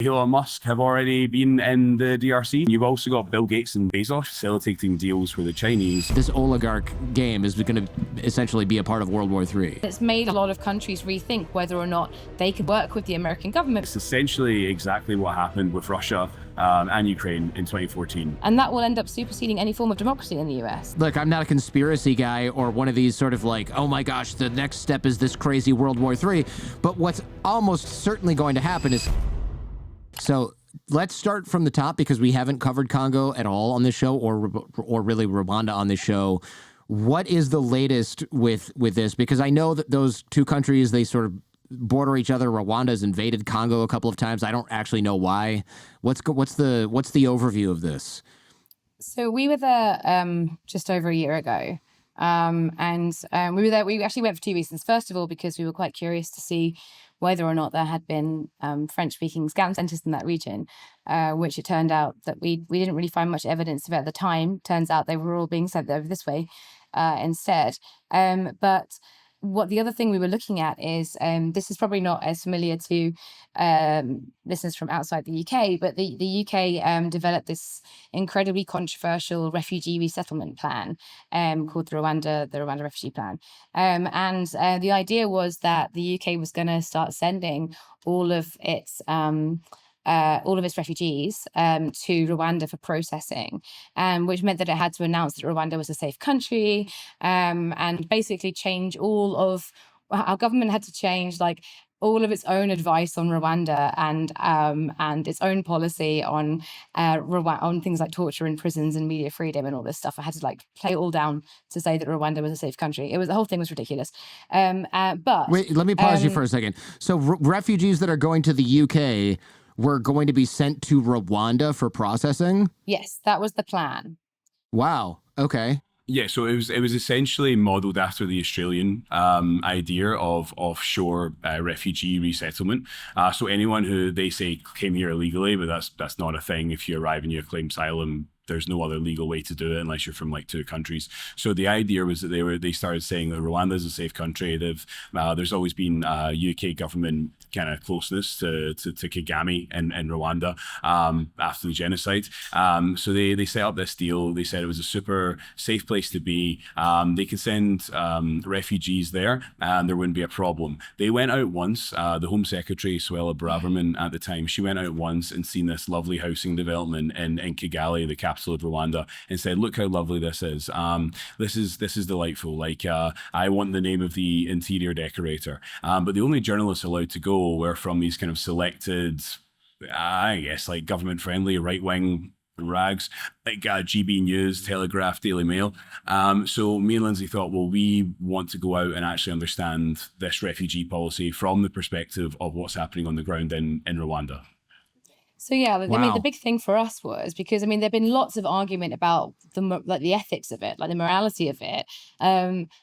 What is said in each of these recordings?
Elon Musk have already been in the DRC. You've also got Bill Gates and Bezos facilitating deals with the Chinese. This oligarch game is going to essentially be a part of World War III. It's made a lot of countries rethink whether or not they could work with the American government. It's essentially exactly what happened with Russia and Ukraine in 2014. And that will end up superseding any form of democracy in the US. Look, I'm not a conspiracy guy or one of these sort of like, oh my gosh, the next step is this crazy World War III. But what's almost certainly going to happen is... So let's start from the top, because we haven't covered Congo at all on this show, or really Rwanda on this show. What is the latest with this? Because I know that those two countries, they sort of border each other. Rwanda's invaded Congo a couple of times. I don't actually know why. What's the overview of this? So we were there just over a year ago. And we were there. We actually went for two reasons. First of all, because we were quite curious to see whether or not there had been French-speaking scam centers in that region, which it turned out that we didn't really find much evidence of it at the time. Turns out they were all being sent over this way instead. But what the other thing we were looking at is, this is probably not as familiar to listeners from outside the UK, but the UK developed this incredibly controversial refugee resettlement plan called the Rwanda Refugee Plan. And the idea was that the UK was going to start sending all of its refugees to Rwanda for processing, which meant that it had to announce that Rwanda was a safe country, and basically change all of our government had to change like all of its own advice on Rwanda and its own policy on things like torture in prisons and media freedom and all this stuff. I had to like play it all down to say that Rwanda was a safe country. The whole thing was ridiculous. But wait, let me pause you for a second. So refugees that are going to the UK were going to be sent to Rwanda for processing? Yes, that was the plan. Wow. Okay. Yeah, so it was essentially modeled after the Australian idea of offshore refugee resettlement. So anyone who they say came here illegally, but that's not a thing. If you arrive and you claim asylum, there's no other legal way to do it unless you're from like two countries. So the idea was that they started saying that Rwanda is a safe country. There's always been UK government kind of closeness to Kagame in Rwanda after the genocide. So they set up this deal. They said it was a super safe place to be. They could send refugees there and there wouldn't be a problem. They went out once, the Home Secretary, Suella Braverman at the time, she went out once and seen this lovely housing development in Kigali, the capital of Rwanda, and said, look how lovely this is. This is delightful. Like, I want the name of the interior decorator. But the only journalists allowed to go were from these kind of selected, I guess, like government-friendly right-wing rags, like GB News, Telegraph, Daily Mail. So me and Lindsey thought, well, we want to go out and actually understand this refugee policy from the perspective of what's happening on the ground in Rwanda. So yeah, Wow. I mean, the big thing for us was because, I mean, there've been lots of argument about the ethics of it, like the morality of it.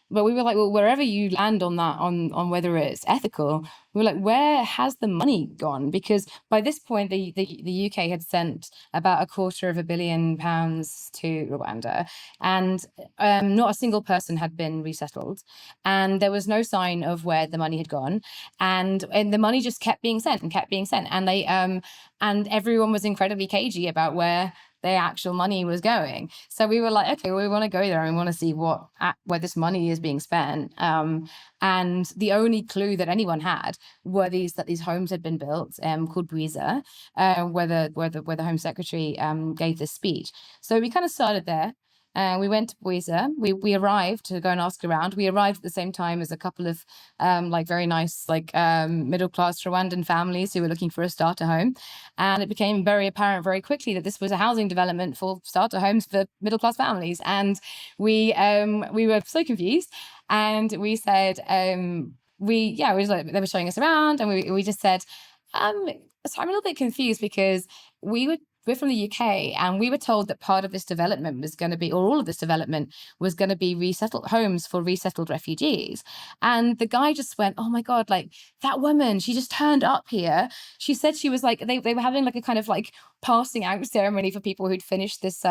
But we were like, well, wherever you land on that, on whether it's ethical, we were like, where has the money gone? Because by this point, the UK had sent about £250 million to Rwanda, and not a single person had been resettled, and there was no sign of where the money had gone, and the money just kept being sent and kept being sent, and they and everyone was incredibly cagey about where their actual money was going. So we were like, okay, well, we want to go there and we want to see where this money is being spent. And the only clue that anyone had were that these homes had been built, called WWIII, where the Home Secretary gave this speech. So we kind of started there. We went to WWIII. We arrived to go and ask around. We arrived at the same time as a couple of like very nice middle class Rwandan families who were looking for a starter home, and it became very apparent very quickly that this was a housing development for starter homes for middle class families. And we were so confused, and we said we was like, they were showing us around, and we just said, so I'm a little bit confused because we would we're from the UK, and we were told that part of this development was going to be, or all of this development was going to be resettled homes for resettled refugees. And the guy just went, oh my God, like that woman, she just turned up here. She said she was like, they were having like a kind of like passing out ceremony for people who'd finished this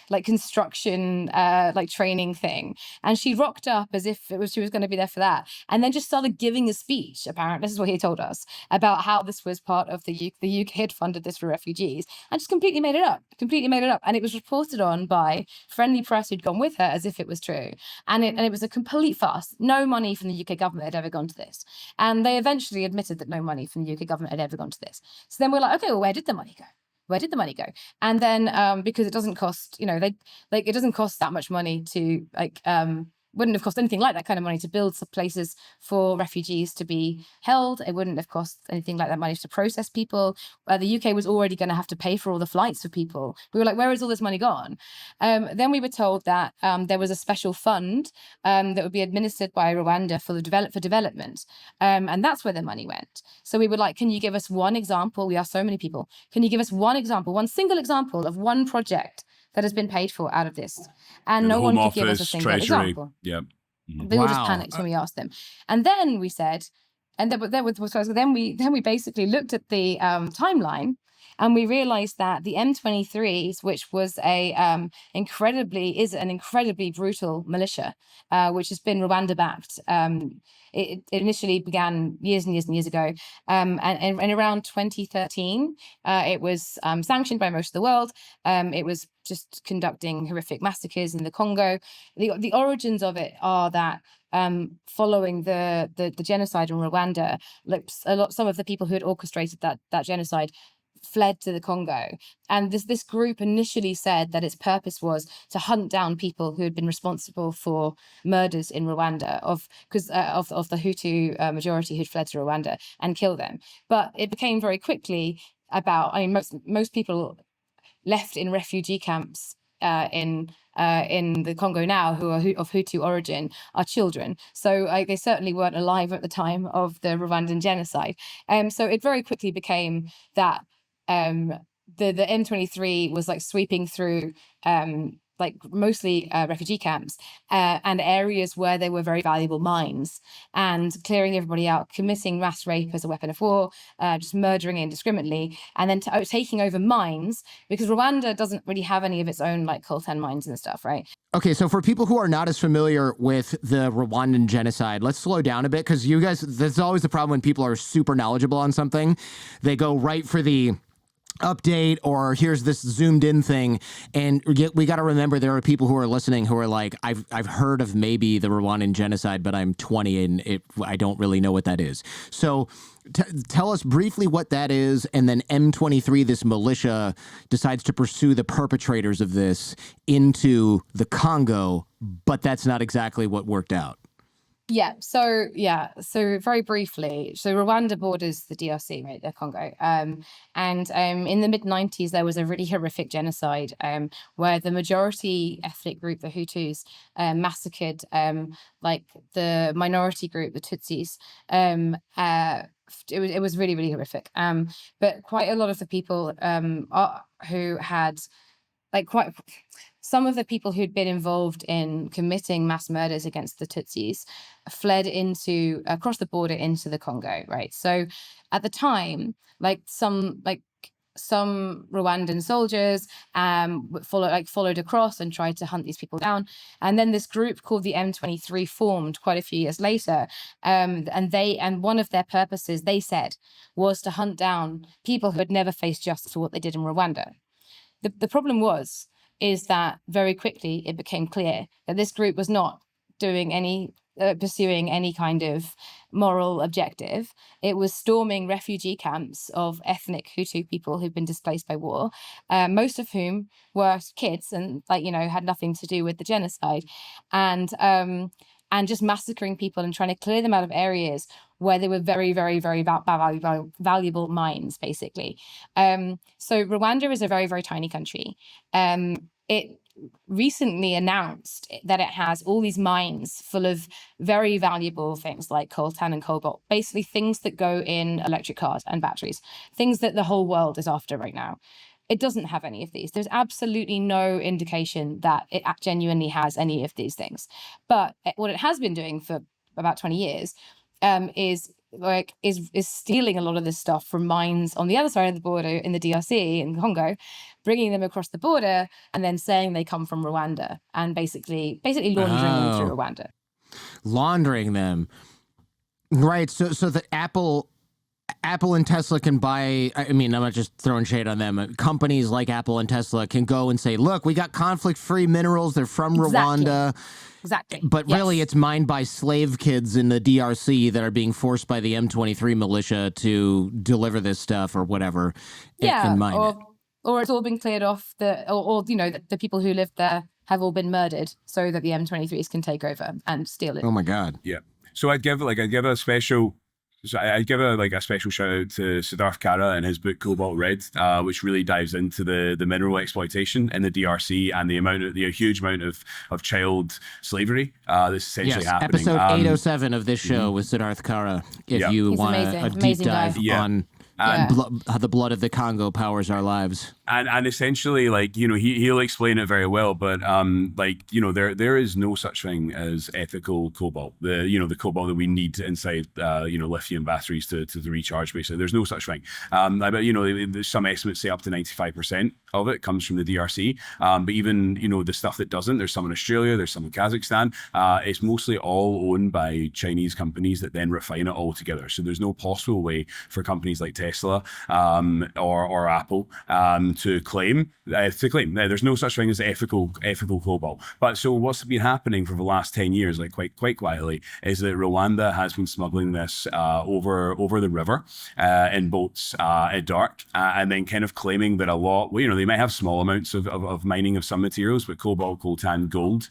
like construction like training thing. And she rocked up as if she was going to be there for that. And then just started giving a speech, apparently. This is what he told us about how this was part of the UK had funded this for refugees, and just completely made it up. And it was reported on by friendly press who'd gone with her as if it was true. And it was a complete farce. No money from the UK government had ever gone to this. And they eventually admitted that no money from the UK government had ever gone to this. So then we're like, okay, well, where did the money go? Where did the money go? And then because it doesn't cost, it doesn't cost that much money to wouldn't have cost anything like that kind of money to build some places for refugees to be held. It wouldn't have cost anything like that money to process people. The UK was already going to have to pay for all the flights for people. We were like, where is all this money gone? Then we were told that there was a special fund that would be administered by Rwanda for development. And that's where the money went. So we were like, can you give us one example? We asked so many people. Can you give us one example, one single example of one project that has been paid for out of this? And no one could give us a single example. Yeah. They all just panicked when we asked them. And then we said, then we basically looked at the timeline, and we realized that the M23s, which was an incredibly brutal militia, which has been Rwanda backed. It initially began years and years and years ago. And around 2013, it was sanctioned by most of the world. It was just conducting horrific massacres in the Congo. The origins of it are that following the genocide in Rwanda, some of the people who had orchestrated that genocide fled to the Congo. And this group initially said that its purpose was to hunt down people who had been responsible for murders in Rwanda of the Hutu majority who'd fled to Rwanda, and kill them. But it became very quickly about, most people left in refugee camps in the Congo now who are of Hutu origin are children. So they certainly weren't alive at the time of the Rwandan genocide. So it very quickly became that the M23 was like sweeping through mostly refugee camps and areas where there were very valuable mines, and clearing everybody out, committing mass rape as a weapon of war, just murdering indiscriminately, and then taking over mines, because Rwanda doesn't really have any of its own like coltan mines and stuff, right? Okay, so for people who are not as familiar with the Rwandan genocide, let's slow down a bit, because you guys, there's always the problem when people are super knowledgeable on something. They go right for the update, or here's this zoomed in thing, and we got to remember there are people who are listening who are like, I've heard of maybe the Rwandan genocide, but I'm 20 and I don't really know what that is. So tell us briefly what that is, and then M23, this militia, decides to pursue the perpetrators of this into the Congo, but that's not exactly what worked out. So very briefly, so Rwanda borders the DRC, right, the Congo. And in the mid-90s, there was a really horrific genocide where the majority ethnic group, the Hutus, massacred like the minority group, the Tutsis. It was really, really horrific. But quite a lot of the people who had some of the people who'd been involved in committing mass murders against the Tutsis fled across the border into the Congo, right? So at the time, some Rwandan soldiers followed across and tried to hunt these people down. And then this group called the M23 formed quite a few years later. And one of their purposes, they said, was to hunt down people who had never faced justice for what they did in Rwanda. The problem is that very quickly it became clear that this group was not pursuing any kind of moral objective. It was storming refugee camps of ethnic Hutu people who'd been displaced by war, most of whom were kids and had nothing to do with the genocide, and just massacring people and trying to clear them out of areas where they were very, very, very valuable mines, basically. So Rwanda is a very, very tiny country. It recently announced that it has all these mines full of very valuable things like coltan and cobalt, basically things that go in electric cars and batteries, things that the whole world is after right now. it doesn't have any of these. There's absolutely no indication that it genuinely has any of these things. But what it has been doing for about 20 years is stealing a lot of this stuff from mines on the other side of the border in the DRC in Congo, bringing them across the border, and then saying they come from Rwanda, and basically laundering them through Rwanda. Laundering them. Right. So the Apple and Tesla can buy, I mean, I'm not just throwing shade on them. Companies like Apple and Tesla can go and say, look, we got conflict-free minerals. They're from Rwanda. Exactly. But really, it's mined by slave kids in the DRC that are being forced by the M23 militia to deliver this stuff or whatever. And mine it. Or it's all been cleared off, the people who lived there have all been murdered so that the M23s can take over and steal it. Oh, my God. Yeah. So I'd give a special shout out to Siddharth Kara and his book Cobalt Red, which really dives into the mineral exploitation in the DRC and the huge amount of child slavery that's essentially happening. Episode 807 of this show with Siddharth Kara. If you want a deep dive on how the blood of the Congo powers our lives. And essentially, he'll explain it very well, but there is no such thing as ethical cobalt. The cobalt that we need inside lithium batteries to recharge, basically. There's no such thing. I bet some estimates say up to 95% of it comes from the DRC. But even the stuff that doesn't, there's some in Australia, there's some in Kazakhstan. It's mostly all owned by Chinese companies that then refine it all together. So there's no possible way for companies like Tesla or Apple to claim. There's no such thing as ethical cobalt. But so what's been happening for the last 10 years, quite quietly, is that Rwanda has been smuggling this over the river in boats at dark, and then kind of claiming that a lot, they might have small amounts of mining of some materials, but cobalt, coltan, gold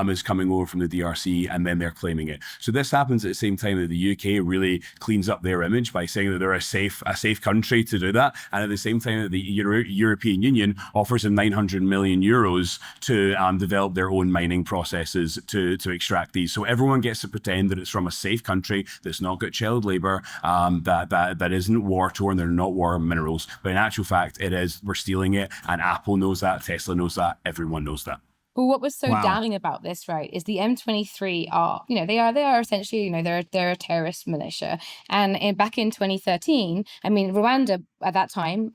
is coming over from the DRC, and then they're claiming it. So this happens at the same time that the UK really cleans up their image by saying that they're a safe country to do that, and at the same time that the European Union offers them 900 million euros to develop their own mining processes to extract these. So everyone gets to pretend that it's from a safe country that's not got child labor, that isn't war-torn, they're not war minerals. But in actual fact, it is. We're stealing it, and Apple knows that, Tesla knows that, everyone knows that. Well, what was so damning about this, right, is the M23 are, they are essentially, they're a terrorist militia. And back in 2013, I mean, Rwanda at that time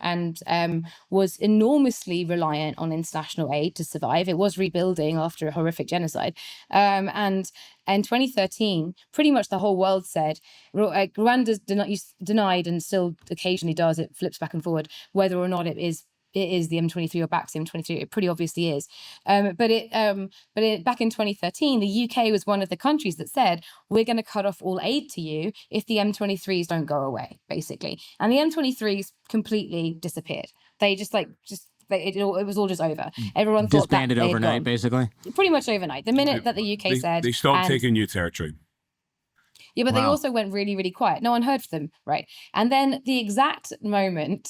was enormously reliant on international aid to survive. It was rebuilding after a horrific genocide. And in 2013, pretty much the whole world said, Rwanda's denied and still occasionally does, it flips back and forward, whether or not it is the M23 or backs the M23. It pretty obviously is. But back in 2013, the UK was one of the countries that said, we're going to cut off all aid to you if the M23s don't go away, basically. And the M23s completely disappeared. They it was all just over. Everyone thought disbanded overnight, basically. Pretty much overnight. The minute that the UK said they stopped taking new territory. Yeah, but they also went really, really quiet. No one heard from them, right? And then the exact moment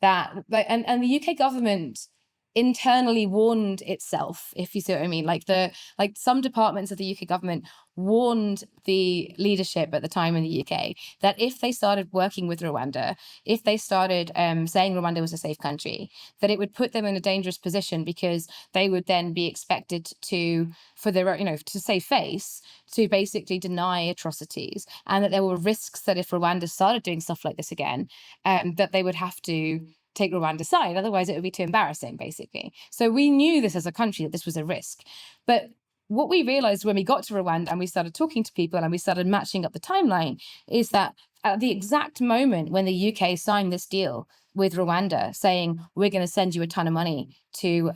that, and the UK government internally warned itself, if you see what I mean, like some departments of the UK government warned the leadership at the time in the UK that if they started working with Rwanda, if they started saying Rwanda was a safe country, that it would put them in a dangerous position, because they would then be expected to, for their, to save face, to basically deny atrocities, and that there were risks that if Rwanda started doing stuff like this again, that they would have to take Rwanda's side. Otherwise, it would be too embarrassing, basically. So we knew this as a country, that this was a risk. But what we realized when we got to Rwanda and we started talking to people and we started matching up the timeline is that at the exact moment when the UK signed this deal with Rwanda, saying we're going to send you a ton of money to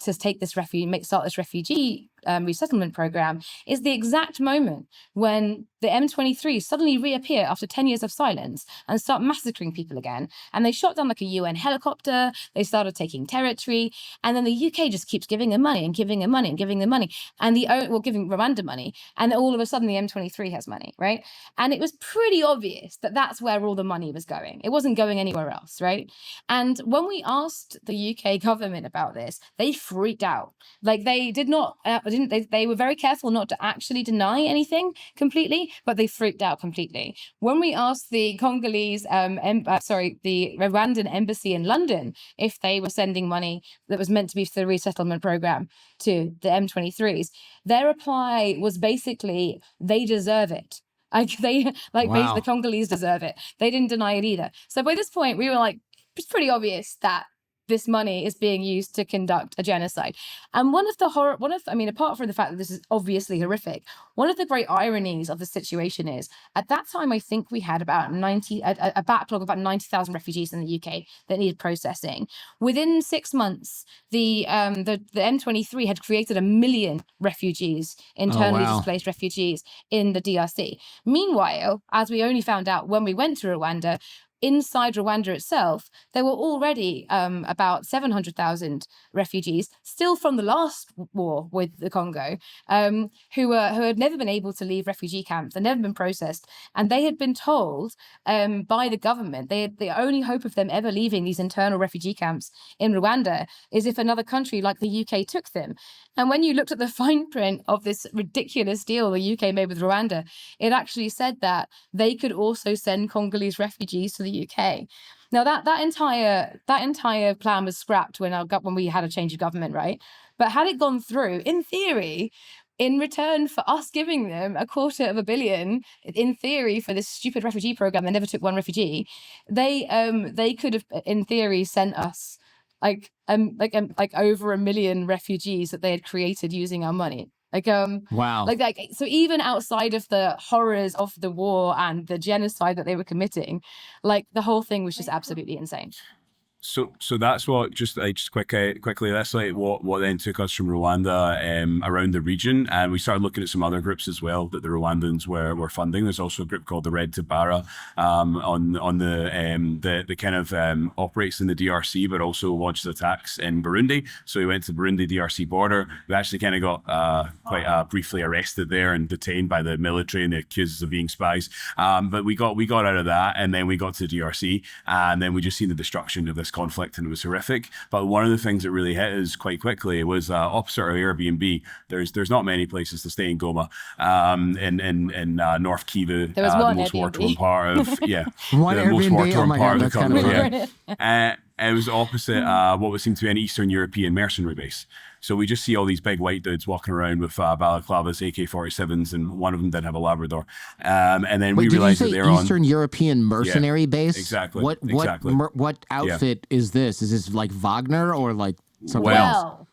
take this start this refugee resettlement program, is the exact moment when the M23 suddenly reappear after 10 years of silence and start massacring people again. And they shot down like a UN helicopter. They started taking territory. And then the UK just keeps giving them money and giving them money and giving them money. And giving Rwanda money. And all of a sudden the M23 has money, right? And it was pretty obvious that that's where all the money was going. It wasn't going anywhere else, right? And when we asked the UK government about this, they freaked out. Like, they did not they were very careful not to actually deny anything completely, but they freaked out completely. When we asked the Congolese, the Rwandan embassy in London if they were sending money that was meant to be for the resettlement program to the M23s, their reply was basically, they deserve it. Basically, the Congolese deserve it. They didn't deny it either. So by this point, we were like, it's pretty obvious that this money is being used to conduct a genocide. And apart from the fact that this is obviously horrific, one of the great ironies of the situation is, at that time, I think we had about a backlog of about 90,000 refugees in the UK that needed processing. Within 6 months, the M23 had created 1 million refugees, internally displaced refugees in the DRC. Meanwhile, as we only found out when we went to Rwanda, inside Rwanda itself, there were already about 700,000 refugees, still from the last war with the Congo, who had never been able to leave refugee camps. They'd never been processed. And they had been told by the government, the only hope of them ever leaving these internal refugee camps in Rwanda is if another country like the UK took them. And when you looked at the fine print of this ridiculous deal the UK made with Rwanda, it actually said that they could also send Congolese refugees to the UK. Now that entire plan was scrapped when we had a change of government, right? But had it gone through, in theory, in return for us giving them $250 million, in theory, for this stupid refugee program that never took one refugee, they could have, in theory, sent us over 1 million refugees that they had created using our money. Wow. So even outside of the horrors of the war and the genocide that they were committing, the whole thing was just absolutely insane. So that's what quickly that's what then took us from Rwanda around the region, and we started looking at some other groups as well that the Rwandans were funding. There's also a group called the Red Tabara on the kind of operates in the DRC, but also launched attacks in Burundi. So we went to the Burundi DRC border. We actually kind of got quite briefly arrested there and detained by the military and accused of being spies. But we got out of that, and then we got to DRC, and then we just seen the destruction of this conflict, and it was horrific. But one of the things that really hit us quite quickly was opposite our Airbnb. There's not many places to stay in Goma, in North Kivu, the most war-torn part of one the Airbnb. most war-torn part of the kind country. It was opposite what would seem to be an Eastern European mercenary base. So we just see all these big white dudes walking around with balaclavas, AK-47s, and one of them did have a Labrador. And then we realized that they're Eastern European mercenary base? Exactly. What outfit is this? Is this like Wagner or like something else? Well,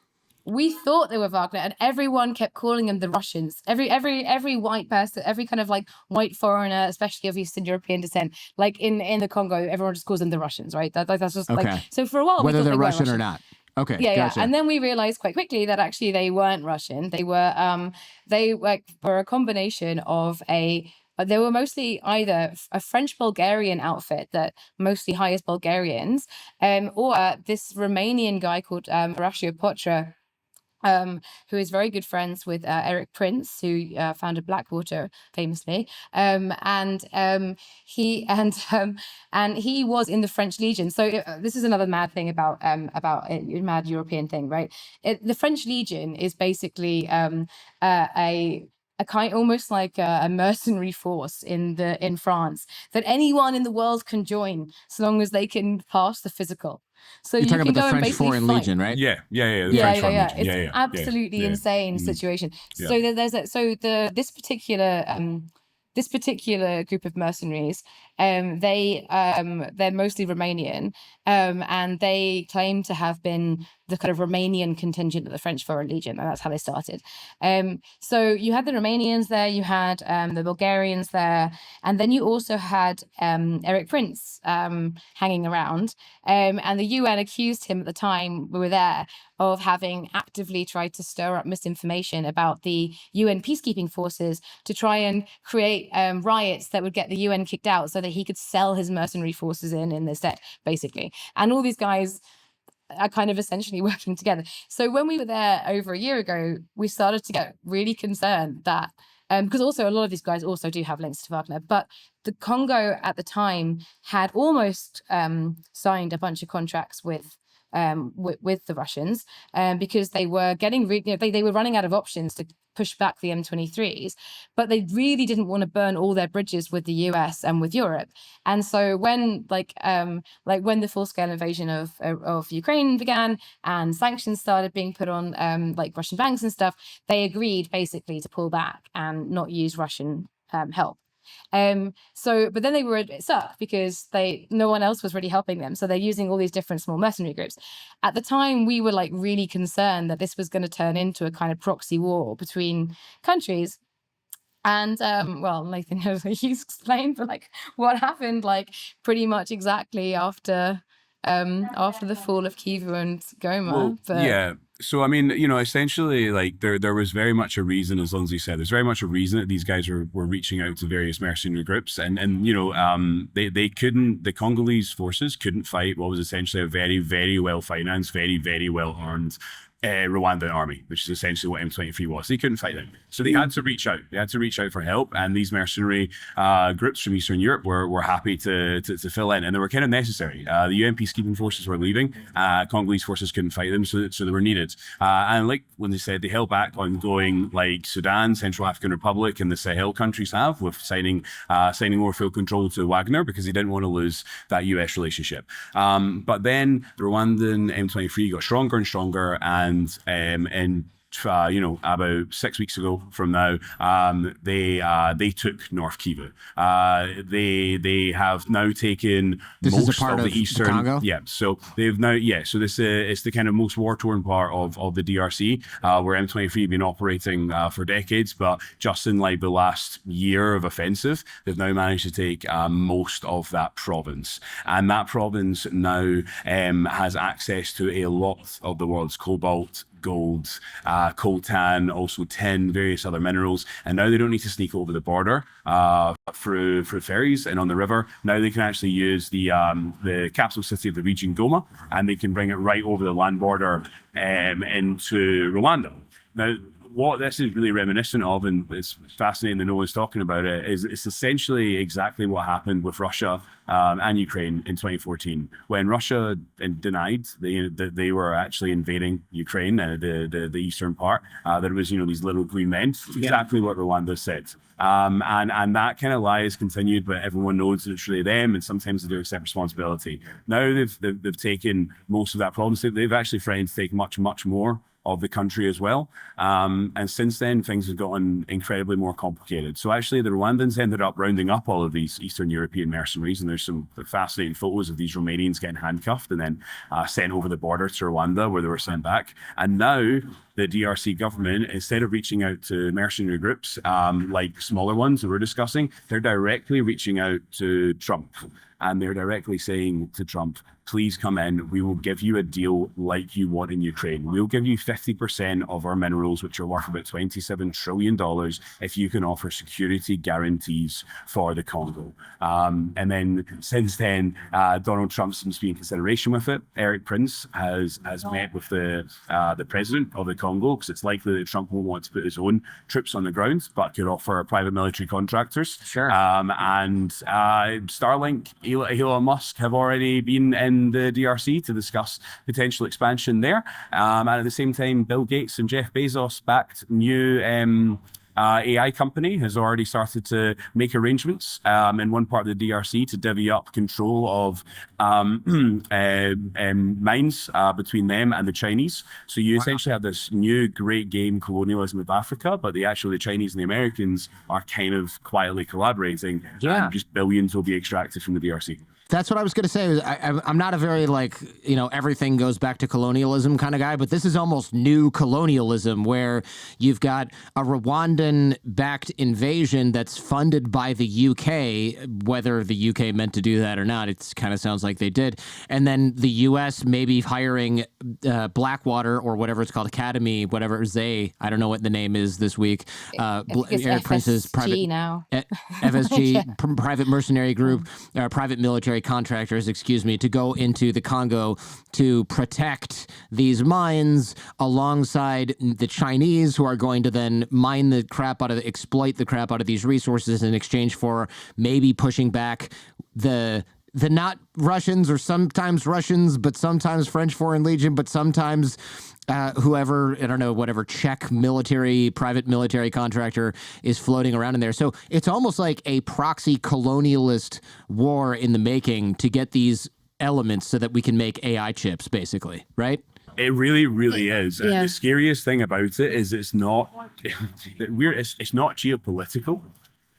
we thought they were Wagner, and everyone kept calling them the Russians. Every white person, every kind of white foreigner, especially of Eastern European descent, in the Congo, everyone just calls them the Russians, right? That's just so for a while, whether we thought they're they Russian were or not. Okay, yeah. gotcha. And then we realized quite quickly that actually they weren't Russian. They were a combination of they were mostly either a French Bulgarian outfit that mostly hires Bulgarians, or this Romanian guy called Horacio Potra, who is very good friends with Eric Prince, who founded Blackwater famously, and he was in the French Legion. So this is another mad thing about mad European thing, right? The French Legion is basically a kind, almost like a mercenary force in France that anyone in the world can join, so long as they can pass the physical. So you're talking can about go the French Foreign Legion, right? Yeah. It's absolutely insane situation. So this particular group of mercenaries, they're mostly Romanian, and they claim to have been the kind of Romanian contingent of the French Foreign Legion, and that's how they started. So you had the Romanians there, you had the Bulgarians there, and then you also had Eric Prince hanging around, and the UN accused him at the time we were there of having actively tried to stir up misinformation about the UN peacekeeping forces to try and create riots that would get the UN kicked out so that he could sell his mercenary forces in their stead, basically. And all these guys are kind of essentially working together. So when we were there over a year ago, we started to get really concerned that, because also a lot of these guys also do have links to Wagner, but the Congo at the time had almost signed a bunch of contracts with with the Russians, because they were getting they were running out of options to push back the M23s, but they really didn't want to burn all their bridges with the US and with Europe. And so when when the full-scale invasion of Ukraine began and sanctions started being put on Russian banks and stuff, they agreed basically to pull back and not use Russian help. But then they were stuck because no one else was really helping them. So they're using all these different small mercenary groups. At the time, we were really concerned that this was going to turn into a kind of proxy war between countries. And Nathan has explained, but what happened pretty much exactly after the fall of Kyiv and Goma. Yeah. So, I mean, essentially, there was very much a reason, as Lindsey said, there's very much a reason that these guys were reaching out to various mercenary groups. And they couldn't, the Congolese forces couldn't fight what was essentially a very, very well-financed, very, very well-armed Rwandan army, which is essentially what M23 was. They couldn't fight them. So they had to reach out. They had to reach out for help. And these mercenary groups from Eastern Europe were happy to fill in. And they were kind of necessary. The UN peacekeeping forces were leaving. Congolese forces couldn't fight them, so they were needed. And when they said, they held back on going Sudan, Central African Republic, and the Sahel countries have, with signing more full control to Wagner, because they didn't want to lose that US relationship. But then the Rwandan M23 got stronger and stronger, and about 6 weeks ago from now, they took North Kivu. They have now taken most of the eastern Congo? Yeah, so they've now so this it's the kind of most war-torn part of the DRC, where M23 have been operating for decades, but just in the last year of offensive, they've now managed to take most of that province, and that province now has access to a lot of the world's cobalt, gold, coltan, also tin, various other minerals. And now they don't need to sneak over the border through ferries and on the river. Now they can actually use the capital city of the region, Goma, and they can bring it right over the land border into Rwanda. Now, what this is really reminiscent of, and it's fascinating that no one's talking about it, is it's essentially exactly what happened with Russia and Ukraine in 2014, when Russia denied that they were actually invading Ukraine, the eastern part, that it was these little green men. Exactly what Rwanda said. And that kind of lie is continued, but everyone knows that it's really them, and sometimes they do accept responsibility. Now they've taken most of that problem. So they've actually threatened to take much, much more of the country as well. And since then, things have gotten incredibly more complicated. So actually, the Rwandans ended up rounding up all of these Eastern European mercenaries, and there's some fascinating photos of these Romanians getting handcuffed and then sent over the border to Rwanda, where they were sent back. And now the DRC government, instead of reaching out to mercenary groups like smaller ones that we're discussing, they're directly reaching out to Trump. And they're directly saying to Trump, please come in. We will give you a deal like you want in Ukraine. We'll give you 50% of our minerals, which are worth about $27 trillion, if you can offer security guarantees for the Congo. And then since then, Donald Trump seems to be in consideration with it. Eric Prince has met with the president of the Congo, because it's likely that Trump will want to put his own troops on the ground, but could offer private military contractors. Sure. And Starlink, Elon Musk have already been in the DRC to discuss potential expansion there. And at the same time, Bill Gates and Jeff Bezos backed new AI company has already started to make arrangements in one part of the DRC to divvy up control of mines between them and the Chinese. So you essentially have this new great game, colonialism of Africa, but the Chinese and the Americans are kind of quietly collaborating. Yeah. And just billions will be extracted from the DRC. That's what I was going to say. I'm not a very everything goes back to colonialism kind of guy, but this is almost new colonialism, where you've got a Rwandan-backed invasion that's funded by the UK, whether the UK meant to do that or not. It kind of sounds like they did. And then the US maybe hiring Blackwater, or whatever it's called, Academy, whatever I don't know what the name is this week. Eric Prince's private now. FSG, yeah. Private mercenary group, private military contractors, to go into the Congo to protect these mines alongside the Chinese, who are going to then exploit the crap out of these resources in exchange for maybe pushing back the the not Russians, or sometimes Russians, but sometimes French Foreign Legion, but sometimes whoever, I don't know, whatever Czech private military contractor is floating around in there. So it's almost like a proxy colonialist war in the making to get these elements so that we can make AI chips, basically, right? It really, really is. Yeah. And the scariest thing about it is it's not geopolitical.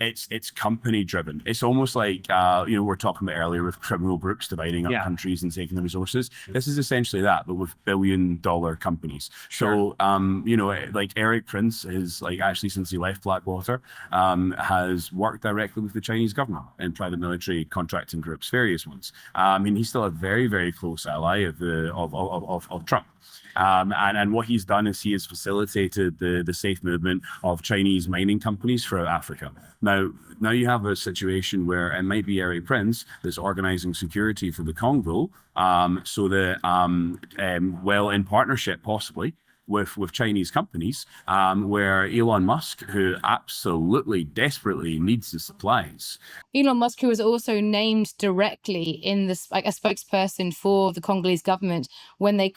It's company driven. It's almost like we're talking about earlier with criminal groups dividing up countries and taking the resources. This is essentially that, but with billion-dollar companies. So like Eric Prince is like, actually, since he left Blackwater, has worked directly with the Chinese government and private military contracting groups, various ones. He's still a very, very close ally of Trump. And what he's done is he has facilitated the safe movement of Chinese mining companies throughout Africa. Now you have a situation where it might be Eric Prince that's organizing security for the Congo, so that, in partnership possibly with Chinese companies, where Elon Musk, who absolutely desperately needs the supplies. Elon Musk, who was also named directly in this, like a spokesperson for the Congolese government, when they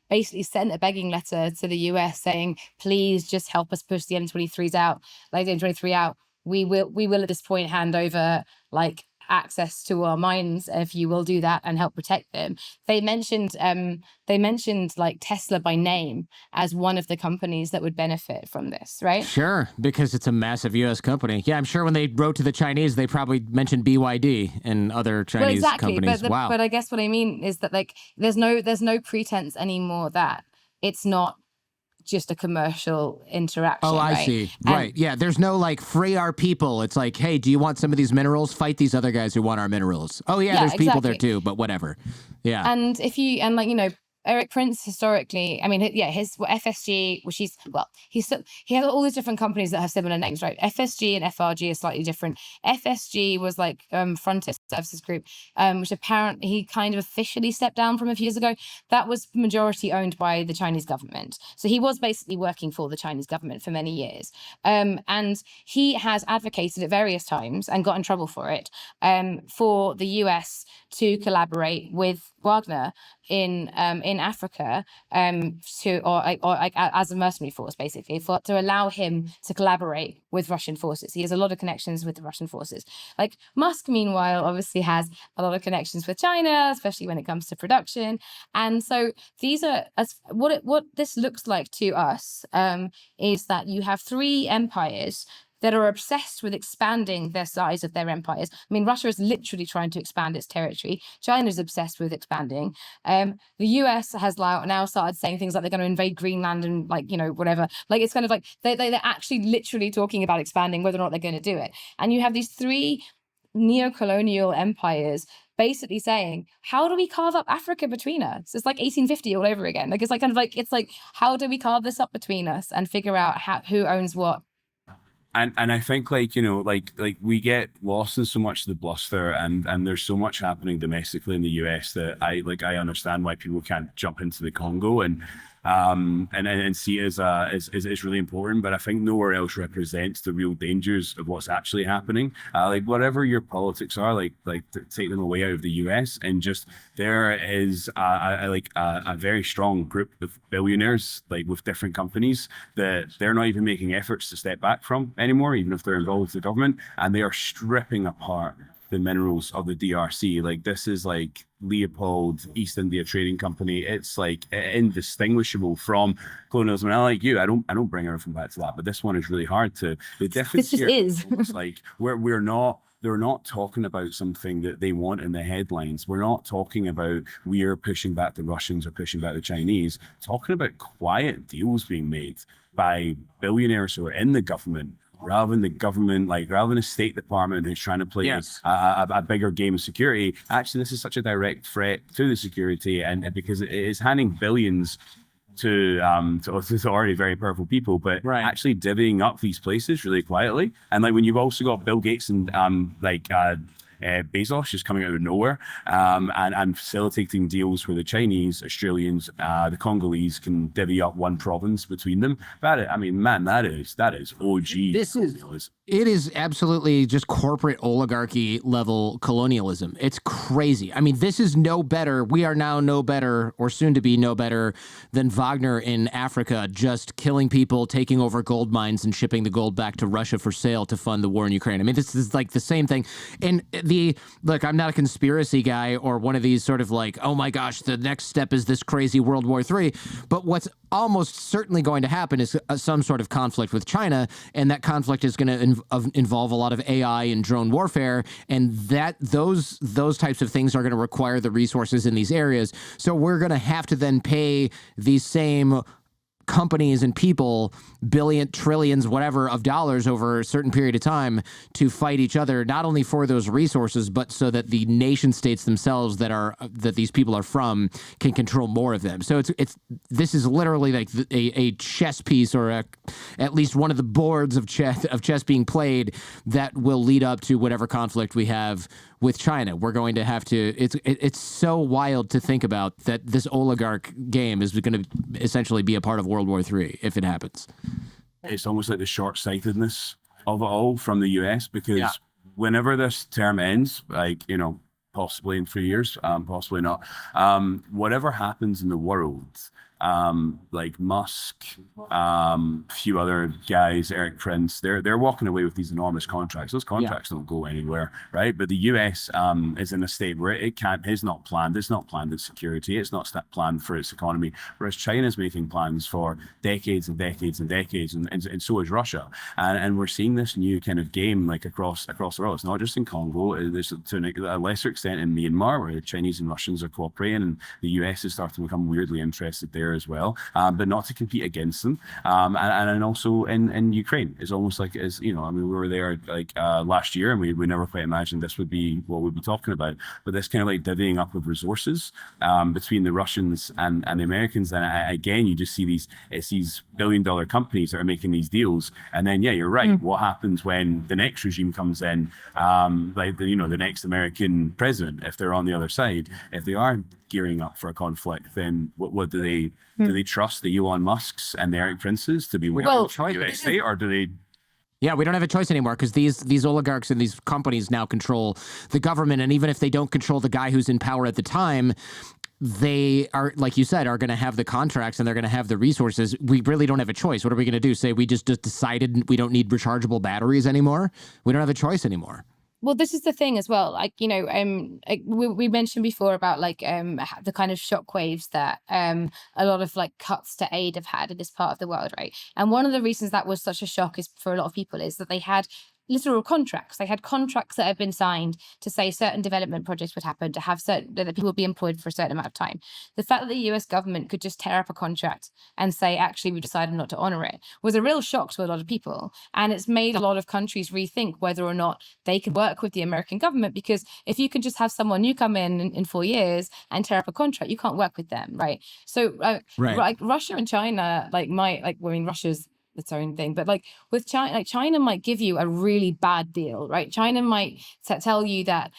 basically sent a begging letter to the US saying, please just help us push the M23s out, like the M23 out. We will at this point hand over like access to our mines if you will do that and help protect them. They mentioned like Tesla by name as one of the companies that would benefit from this, right? Sure, because it's a massive U.S. company. Yeah, I'm sure when they wrote to the Chinese, they probably mentioned BYD and other Chinese companies. Wow. But I guess what I mean is that like there's no pretense anymore that it's not just a commercial interaction. Oh, I right? see. Right. Yeah. There's no like free our people. It's like, hey, do you want some of these minerals? Fight these other guys who want our minerals. Oh, yeah, there's people there too, but whatever. Yeah. And Eric Prince historically, his FSG, which he has all these different companies that have similar names, right? FSG and FRG are slightly different. FSG was like Frontier Services Group, which apparently he kind of officially stepped down from a few years ago. That was majority owned by the Chinese government. So he was basically working for the Chinese government for many years. And he has advocated at various times and got in trouble for it, for the US to collaborate with Wagner in Africa, as a mercenary force, basically, to allow him to collaborate with Russian forces. He has a lot of connections with the Russian forces. Like Musk, meanwhile, obviously has a lot of connections with China, especially when it comes to production. And so these are what this looks like to us, is that you have three empires that are obsessed with expanding their size of their empires. I mean, Russia is literally trying to expand its territory. China is obsessed with expanding. The US has now started saying things like they're going to invade Greenland and whatever. Like it's kind of like they're actually literally talking about expanding, whether or not they're going to do it. And you have these three neo-colonial empires basically saying, how do we carve up Africa between us? It's like 1850 all over again. Like it's like how do we carve this up between us and figure out who owns what? And I think like we get lost in so much of the bluster, and there's so much happening domestically in the US that I understand why people can't jump into the Congo and see it as really important, but I think nowhere else represents the real dangers of what's actually happening. Like whatever your politics are, like take them away out of the US, and just there is a very strong group of billionaires, like with different companies, that they're not even making efforts to step back from anymore, even if they're involved with the government, and they are stripping apart the minerals of the DRC. Like this is like Leopold East India Trading Company. It's like indistinguishable from colonialism. And I like you, I don't bring everything back to that, but this one is really hard to. The difference here is like they're not talking about something that they want in the headlines. We're not talking about we're pushing back the Russians or pushing back the Chinese. Talking about quiet deals being made by billionaires who are in the government, rather than the government, rather than a State Department who's trying to play a bigger game of security. Actually, this is such a direct threat to the security, and because it is handing billions to already very powerful people, but actually divvying up these places really quietly. And like when you've also got Bill Gates and Bezos just coming out of nowhere, and facilitating deals where the Chinese, Australians, the Congolese can divvy up one province between them. I mean, man, that is OG. It is absolutely just corporate oligarchy level colonialism. It's crazy. I mean, this is no better. We are now no better, or soon to be no better, than Wagner in Africa, just killing people, taking over gold mines, and shipping the gold back to Russia for sale to fund the war in Ukraine. I mean, this is like the same thing. And look, I'm not a conspiracy guy or one of these sort of like, oh my gosh, the next step is this crazy World War III. But what's almost certainly going to happen is some sort of conflict with China, and that conflict is going to involve a lot of AI and drone warfare, and those types of things are going to require the resources in these areas. So we're going to have to then pay these same companies and people billions, trillions, whatever of dollars over a certain period of time to fight each other, not only for those resources, but so that the nation states themselves that these people are from can control more of them. So this is literally like a chess piece, or at least one of the boards of chess being played that will lead up to whatever conflict we have with China. We're going to have to, it's so wild to think about that this oligarch game is going to essentially be a part of World War III if it happens. It's almost like the short-sightedness of it all from the US, because whenever this term ends, like, possibly in 3 years, possibly not, whatever happens in the world, like Musk, a few other guys, Eric Prince, they're walking away with these enormous contracts. Those contracts don't go anywhere, right? But the US is in a state where it's not planned its security, it's not planned for its economy, whereas China's making plans for decades and decades and decades, and so is Russia. And we're seeing this new kind of game like across the world. It's not just in Congo, there's to a lesser extent in Myanmar, where the Chinese and Russians are cooperating, and the US is starting to become weirdly interested there as well, but not to compete against them. And also in Ukraine, it's almost like, we were there like last year, and we never quite imagined this would be what we'd be talking about. But this kind of like divvying up of resources between the Russians and the Americans, and again, you just see these billion-dollar companies that are making these deals, and then you're right. What happens when the next regime comes in, like the next American president, if they're on the other side, if they are gearing up for a conflict, then what do they trust the Elon Musks and the Eric Princes to be with the USA, or do they? Yeah, we don't have a choice anymore, because these oligarchs and these companies now control the government, and even if they don't control the guy who's in power at the time, they are, like you said, are going to have the contracts and they're going to have the resources. We really don't have a choice. What are we going to do? Say we just decided we don't need rechargeable batteries anymore? We don't have a choice anymore. Well, this is the thing as well. Like, we mentioned before about like the kind of shockwaves that a lot of like cuts to aid have had in this part of the world, right? And one of the reasons that was such a shock is for a lot of people is that they had literal contracts. They had contracts that had been signed to say certain development projects would happen, to have certain that people would be employed for a certain amount of time. The fact that the US government could just tear up a contract and say, actually, we decided not to honor it, was a real shock to a lot of people. And it's made a lot of countries rethink whether or not they could work with the American government, because if you can just have someone new come in 4 years and tear up a contract, you can't work with them, right? So like Russia and China, Russia's its own thing, but like with China, like China might give you a really bad deal, right? China might tell you that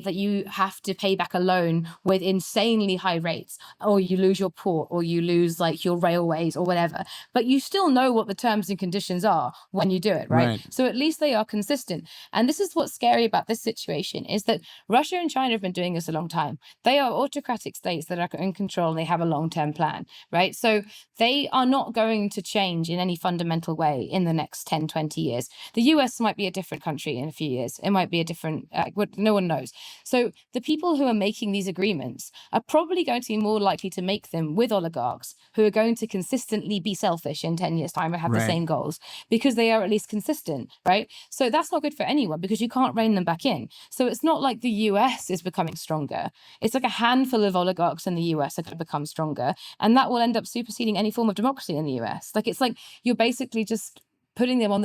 you have to pay back a loan with insanely high rates, or you lose your port, or you lose like your railways or whatever, but you still know what the terms and conditions are when you do it, right? So at least they are consistent. And this is what's scary about this situation, is that Russia and China have been doing this a long time. They are autocratic states that are in control, and they have a long-term plan, right? So they are not going to change in any fundamental way in the next 10, 20 years. The US might be a different country in a few years. It might be a different, no one knows. So the people who are making these agreements are probably going to be more likely to make them with oligarchs who are going to consistently be selfish in 10 years' time and have the same goals, because they are at least consistent, right? So that's not good for anyone, because you can't rein them back in. So it's not like the US is becoming stronger. It's like a handful of oligarchs in the US are going to become stronger, and that will end up superseding any form of democracy in the US. Like, it's like you're basically just putting them in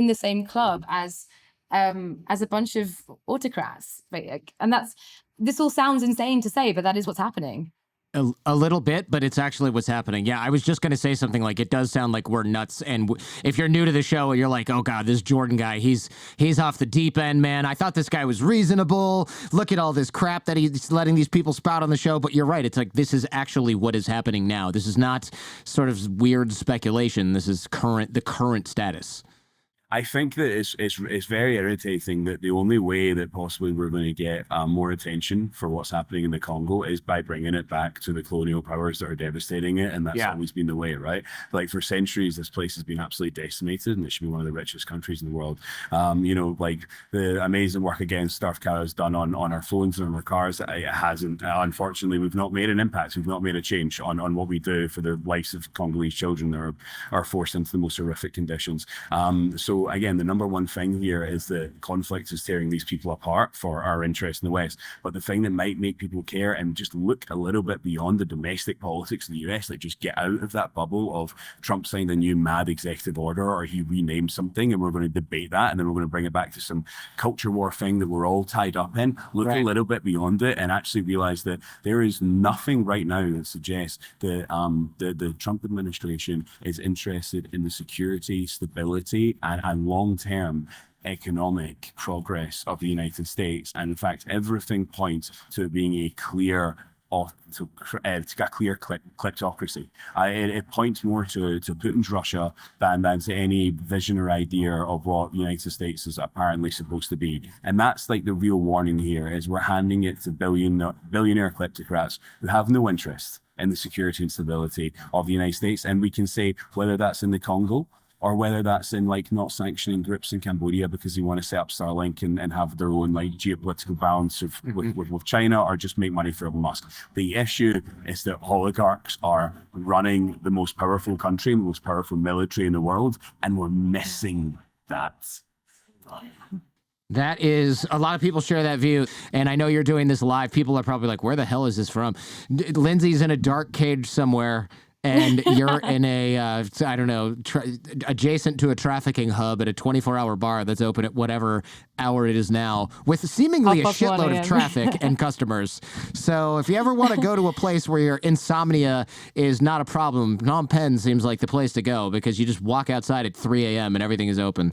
the same club as a bunch of autocrats, right? And this all sounds insane to say, but that is what's happening. A little bit, but it's actually what's happening. Yeah, I was just going to say something like it does sound like we're nuts. And if you're new to the show, you're like, oh God, this Jordan guy, he's off the deep end, man. I thought this guy was reasonable. Look at all this crap that he's letting these people spout on the show. But you're right. It's like this is actually what is happening now. This is not sort of weird speculation. This is the current status. I think that it's very irritating that the only way that possibly we're going to get more attention for what's happening in the Congo is by bringing it back to the colonial powers that are devastating it, and that's always been the way, right? Like for centuries, this place has been absolutely decimated, and it should be one of the richest countries in the world. You know, like the amazing work against Starf has done on our phones and on our cars, it hasn't. Unfortunately, we've not made an impact. We've not made a change on what we do for the lives of Congolese children that are forced into the most horrific conditions. So again, the number one thing here is that conflict is tearing these people apart for our interest in the West. But the thing that might make people care and just look a little bit beyond the domestic politics in the US, like just get out of that bubble of Trump signed a new mad executive order or he renamed something and we're going to debate that and then we're going to bring it back to some culture war thing that we're all tied up in. Look a little bit beyond it and actually realize that there is nothing right now that suggests that the Trump administration is interested in the security, stability, and long-term economic progress of the United States. And in fact, everything points to it being a clear kleptocracy. It points more to Putin's Russia than to any vision or idea of what the United States is apparently supposed to be. And that's like the real warning here is we're handing it to billionaire kleptocrats who have no interest in the security and stability of the United States. And we can say whether that's in the Congo or whether that's in like not sanctioning groups in Cambodia because they want to set up Starlink and have their own like geopolitical balance with China or just make money for Elon Musk. The issue is that oligarchs are running the most powerful country, the most powerful military in the world, and we're missing that. That is, a lot of people share that view, and I know you're doing this live. People are probably like, where the hell is this from? Lindsey's in a dark cage somewhere. And you're in a, I don't know, adjacent to a trafficking hub at a 24-hour bar that's open at whatever hour it is now, with seemingly a shitload of traffic and customers. So if you ever want to go to a place where your insomnia is not a problem, Phnom Penh seems like the place to go because you just walk outside at 3 a.m. and everything is open.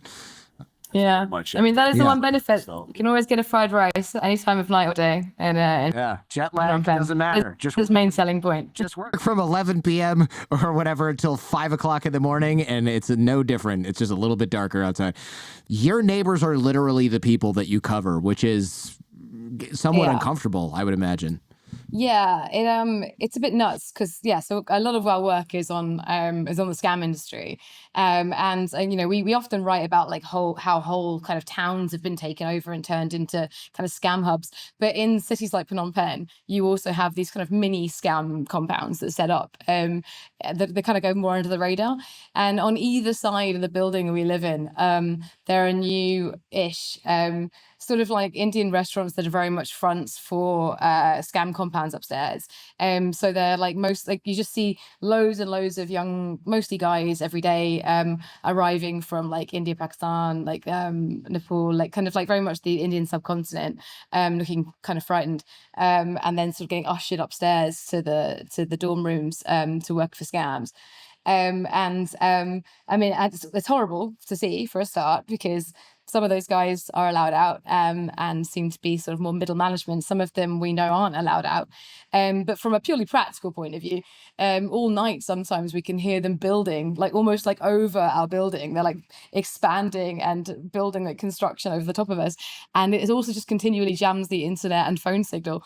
Yeah, I mean, that is the one benefit. You can always get a fried rice any time of night or day. And jet lag doesn't matter. Just his main selling point. Just work from 11 p.m. or whatever until 5 o'clock in the morning, and it's no different. It's just a little bit darker outside. Your neighbors are literally the people that you cover, which is somewhat uncomfortable, I would imagine. Yeah, it's a bit nuts because so a lot of our work is on the scam industry, and you know we often write about like how whole kind of towns have been taken over and turned into kind of scam hubs. But in cities like Phnom Penh, you also have these kind of mini scam compounds that are set up that kind of go more under the radar. And on either side of the building we live in, there are new-ish sort of like Indian restaurants that are very much fronts for scam compounds upstairs. So they're like you just see loads and loads of young, mostly guys every day arriving from like India, Pakistan, like Nepal, like kind of like very much the Indian subcontinent, looking kind of frightened, and then sort of getting ushered upstairs to the dorm rooms to work for scams. I mean, it's horrible to see for a start because some of those guys are allowed out and seem to be sort of more middle management. Some of them we know aren't allowed out. But from a purely practical point of view, all night sometimes we can hear them building, like almost like over our building. They're like expanding and building like construction over the top of us. And it also just continually jams the internet and phone signal.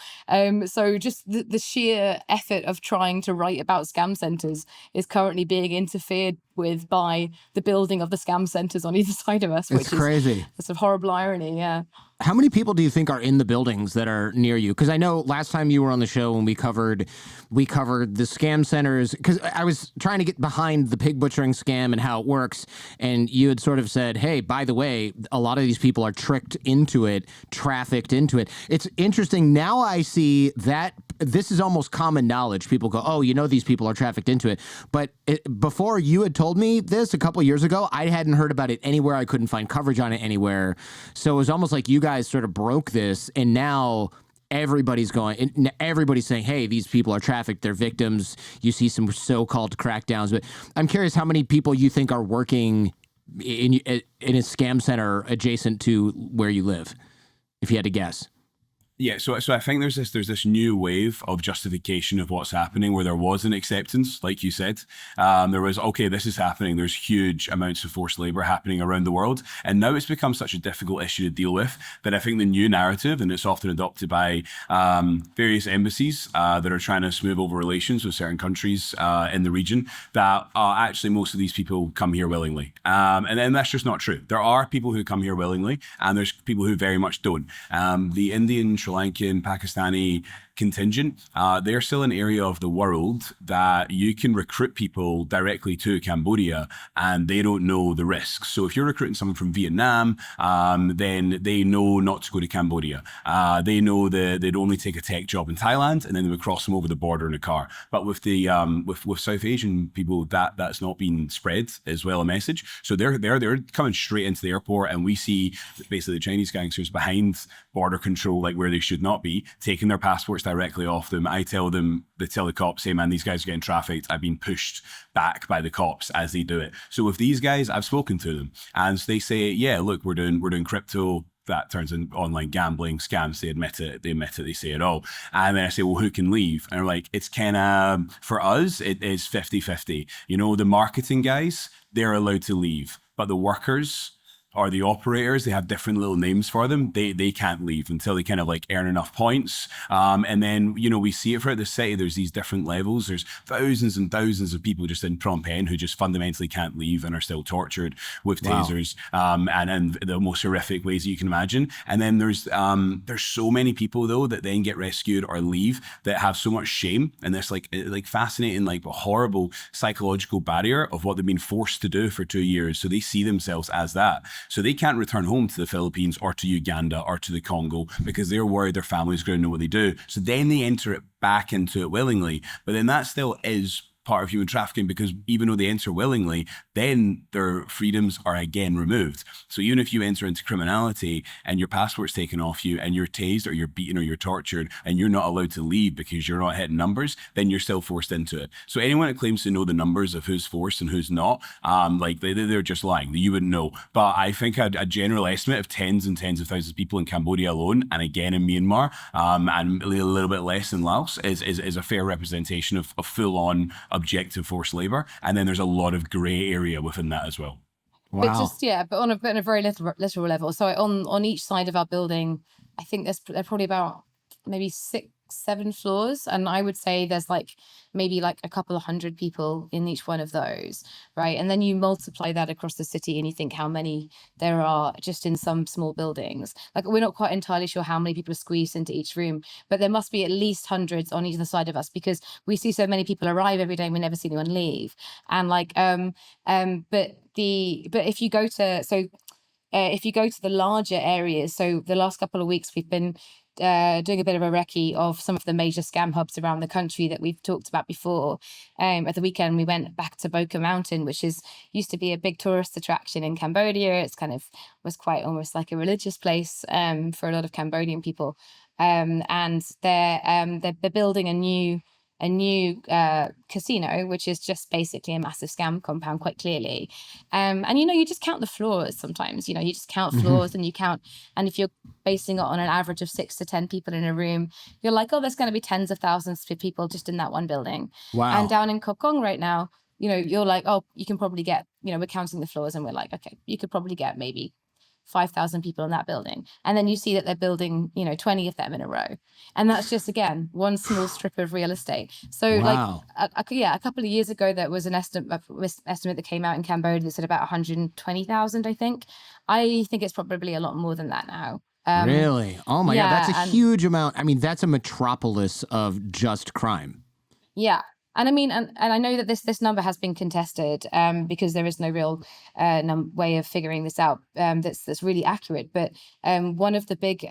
So just the sheer effort of trying to write about scam centers is currently being interfered with by the building of the scam centers on either side of us, which is crazy. It's a horrible irony. Yeah. How many people do you think are in the buildings that are near you? Because I know last time you were on the show when we covered the scam centers, because I was trying to get behind the pig butchering scam and how it works, and you had sort of said, hey, by the way, a lot of these people are tricked into it, trafficked into it. It's interesting. Now I see that this is almost common knowledge. People go, oh, you know, these people are trafficked into it. But before you had told me this a couple of years ago, I hadn't heard about it anywhere. I couldn't find coverage on it anywhere. So it was almost like you guys sort of broke this, and now everybody's saying, hey, these people are trafficked, they're victims. You see some so-called crackdowns, but I'm curious how many people you think are working in a scam center adjacent to where you live, if you had to guess. Yeah, so I think there's this new wave of justification of what's happening where there was an acceptance, like you said. There was, okay, this is happening. There's huge amounts of forced labor happening around the world. And now it's become such a difficult issue to deal with that I think the new narrative, and it's often adopted by various embassies that are trying to smooth over relations with certain countries in the region, that actually most of these people come here willingly. And then that's just not true. There are people who come here willingly, and there's people who very much don't. The Indian, Sri Lankan, Pakistani contingent, they're still an area of the world that you can recruit people directly to Cambodia and they don't know the risks. So if you're recruiting someone from Vietnam, then they know not to go to Cambodia. They know that they'd only take a tech job in Thailand and then they would cross them over the border in a car. But with the with South Asian people, that's not been spread as well a message. So they're coming straight into the airport, and we see basically the Chinese gangsters behind border control, like where they should not be, taking their passports directly off them. They tell the cops, hey man, these guys are getting trafficked. I've been pushed back by the cops as they do it. So with these guys, I've spoken to them and they say, yeah, look, we're doing crypto. That turns into online gambling scams. They admit it, they say it all. And then I say, well, who can leave? And they're like, it's kind of, for us, it is 50-50. You know, the marketing guys, they're allowed to leave, but the workers or the operators, they have different little names for them. They can't leave until they kind of like earn enough points. And then, you know, we see it throughout the city. There's these different levels. There's thousands and thousands of people just in Phnom Penh who just fundamentally can't leave and are still tortured with tasers, and in the most horrific ways you can imagine. And then there's so many people though that then get rescued or leave that have so much shame and this like fascinating, like horrible psychological barrier of what they've been forced to do for 2 years. So they see themselves as that. So they can't return home to the Philippines or to Uganda or to the Congo because they're worried their family's going to know what they do. So then they enter it back into it willingly. But then that still is part of human trafficking, because even though they enter willingly, then their freedoms are again removed. So even if you enter into criminality and your passport's taken off you and you're tased or you're beaten or you're tortured and you're not allowed to leave because you're not hitting numbers, then you're still forced into it. So anyone that claims to know the numbers of who's forced and who's not, like they're just lying. You wouldn't know. But I think a general estimate of tens and tens of thousands of people in Cambodia alone, and again in Myanmar, and a little bit less in Laos, is a fair representation of full-on objective forced labor. And then there's a lot of gray area within that as well. Wow. But on a very literal level. So on each side of our building, I think there's probably about maybe 6-7 floors, and I would say there's maybe a couple of hundred people in each one of those, right? And then you multiply that across the city and you think how many there are just in some small buildings. We're not quite entirely sure how many people are squeezed into each room, but there must be at least hundreds on either side of us, because we see so many people arrive every day and we never see anyone leave. And but if you go to the larger areas, so the last couple of weeks we've been doing a bit of a recce of some of the major scam hubs around the country that we've talked about before. At the weekend, we went back to Boca Mountain, which used to be a big tourist attraction in Cambodia. It's was quite almost like a religious place for a lot of Cambodian people. And they're building a new casino, which is just basically a massive scam compound, quite clearly. And you just count the floors sometimes. You just count floors and you count, and if you're basing it on an average of 6 to 10 people in a room, you're like, oh, there's going to be tens of thousands of people just in that one building. Wow. And down in Kokong right now, you're like, oh, you can probably get, we're counting the floors and we're like, okay, you could probably get maybe 5,000 people in that building. And then you see that they're building, 20 of them in a row. And that's just, again, one small strip of real estate. So wow. a couple of years ago, there was an estimate that came out in Cambodia that said about 120,000, I think. I think it's probably a lot more than that now. Really? Oh my God, that's a huge amount. I mean, that's a metropolis of just crime. Yeah. And I mean, and I know that this number has been contested because there is no real way of figuring this out that's really accurate. But one of the big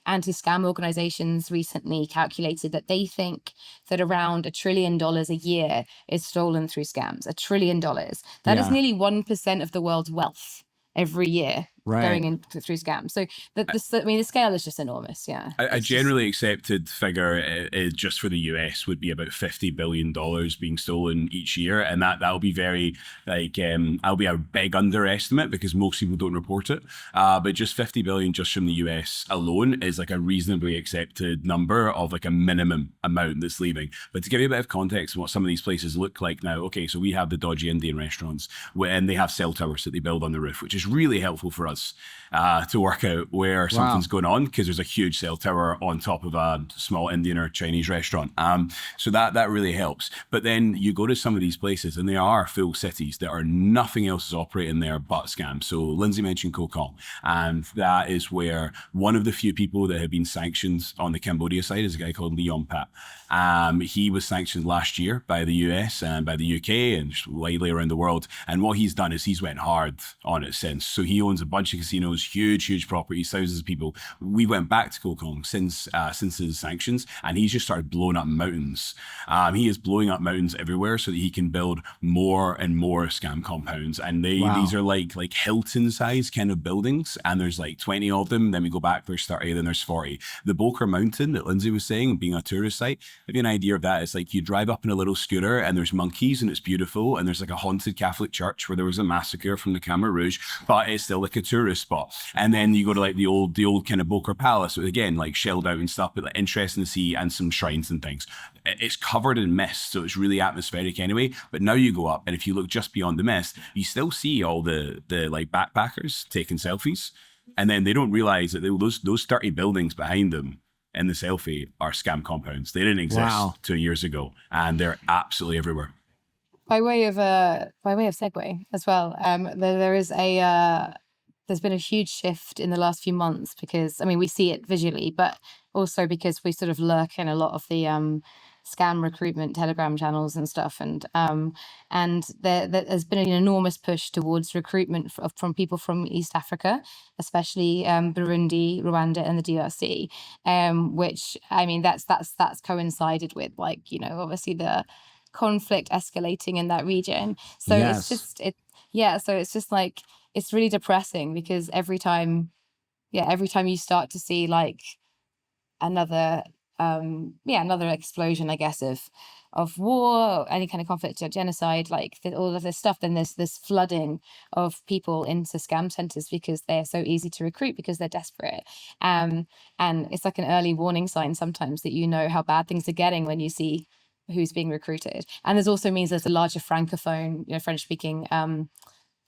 anti-scam organizations recently calculated that they think that around $1 trillion a year is stolen through scams. $1 trillion. That is nearly 1% of the world's wealth every year going in through scams. So the scale is just enormous. Yeah. A generally accepted figure just for the US would be about $50 billion being stolen each year. And that'll be very that'll be a big underestimate because most people don't report it. But just 50 billion just from the US alone is like a reasonably accepted number of like a minimum amount that's leaving. But to give you a bit of context on what some of these places look like now, okay, so we have the dodgy Indian restaurants and they have cell towers that they build on the roof, which is really helpful for us to work out where something's going on, because there's a huge cell tower on top of a small Indian or Chinese restaurant. So that really helps. But then you go to some of these places and they are full cities that are nothing else is operating there but scams. So Lindsey mentioned Kokong, and that is where one of the few people that have been sanctioned on the Cambodia side is a guy called Leon Pat. He was sanctioned last year by the US and by the UK and widely around the world. And what he's done is he's went hard on it since. So he owns a bunch of casinos, huge properties, thousands of people. We went back to Kokong since his sanctions, and he's just started blowing up mountains. He is blowing up mountains everywhere so that he can build more and more scam compounds. And these are like Hilton size kind of buildings, and there's like 20 of them. Then we go back, there's 30, then there's 40. The Boker Mountain that Lindsey was saying, being a tourist site, give you an idea of that. It's like you drive up in a little scooter and there's monkeys and it's beautiful, and there's like a haunted Catholic church where there was a massacre from the Khmer Rouge, but it's still like a tourist spot. And then you go to like the old kind of Boker Palace, again, like shelled out and stuff, but like interesting to see, and some shrines and things. It's covered in mist, so it's really atmospheric anyway. But now you go up, and if you look just beyond the mist, you still see all the like backpackers taking selfies. And then they don't realize that those 30 buildings behind them in the selfie are scam compounds. They didn't exist 2 years ago, and they're absolutely everywhere. By way of segue as well, there's been a huge shift in the last few months, because I mean we see it visually, but also because we sort of lurk in a lot of the scam recruitment Telegram channels and stuff, and there's been an enormous push towards recruitment from people from East Africa, especially Burundi, Rwanda, and the DRC, which I mean that's coincided with, like, obviously the conflict escalating in that region. So it's just like, it's really depressing, because every time you start to see like another explosion, I guess, of war, or any kind of conflict or genocide, like all of this stuff, then there's this flooding of people into scam centers because they're so easy to recruit, because they're desperate. And it's like an early warning sign sometimes that how bad things are getting when you see who's being recruited. And there's also means there's a larger francophone, French-speaking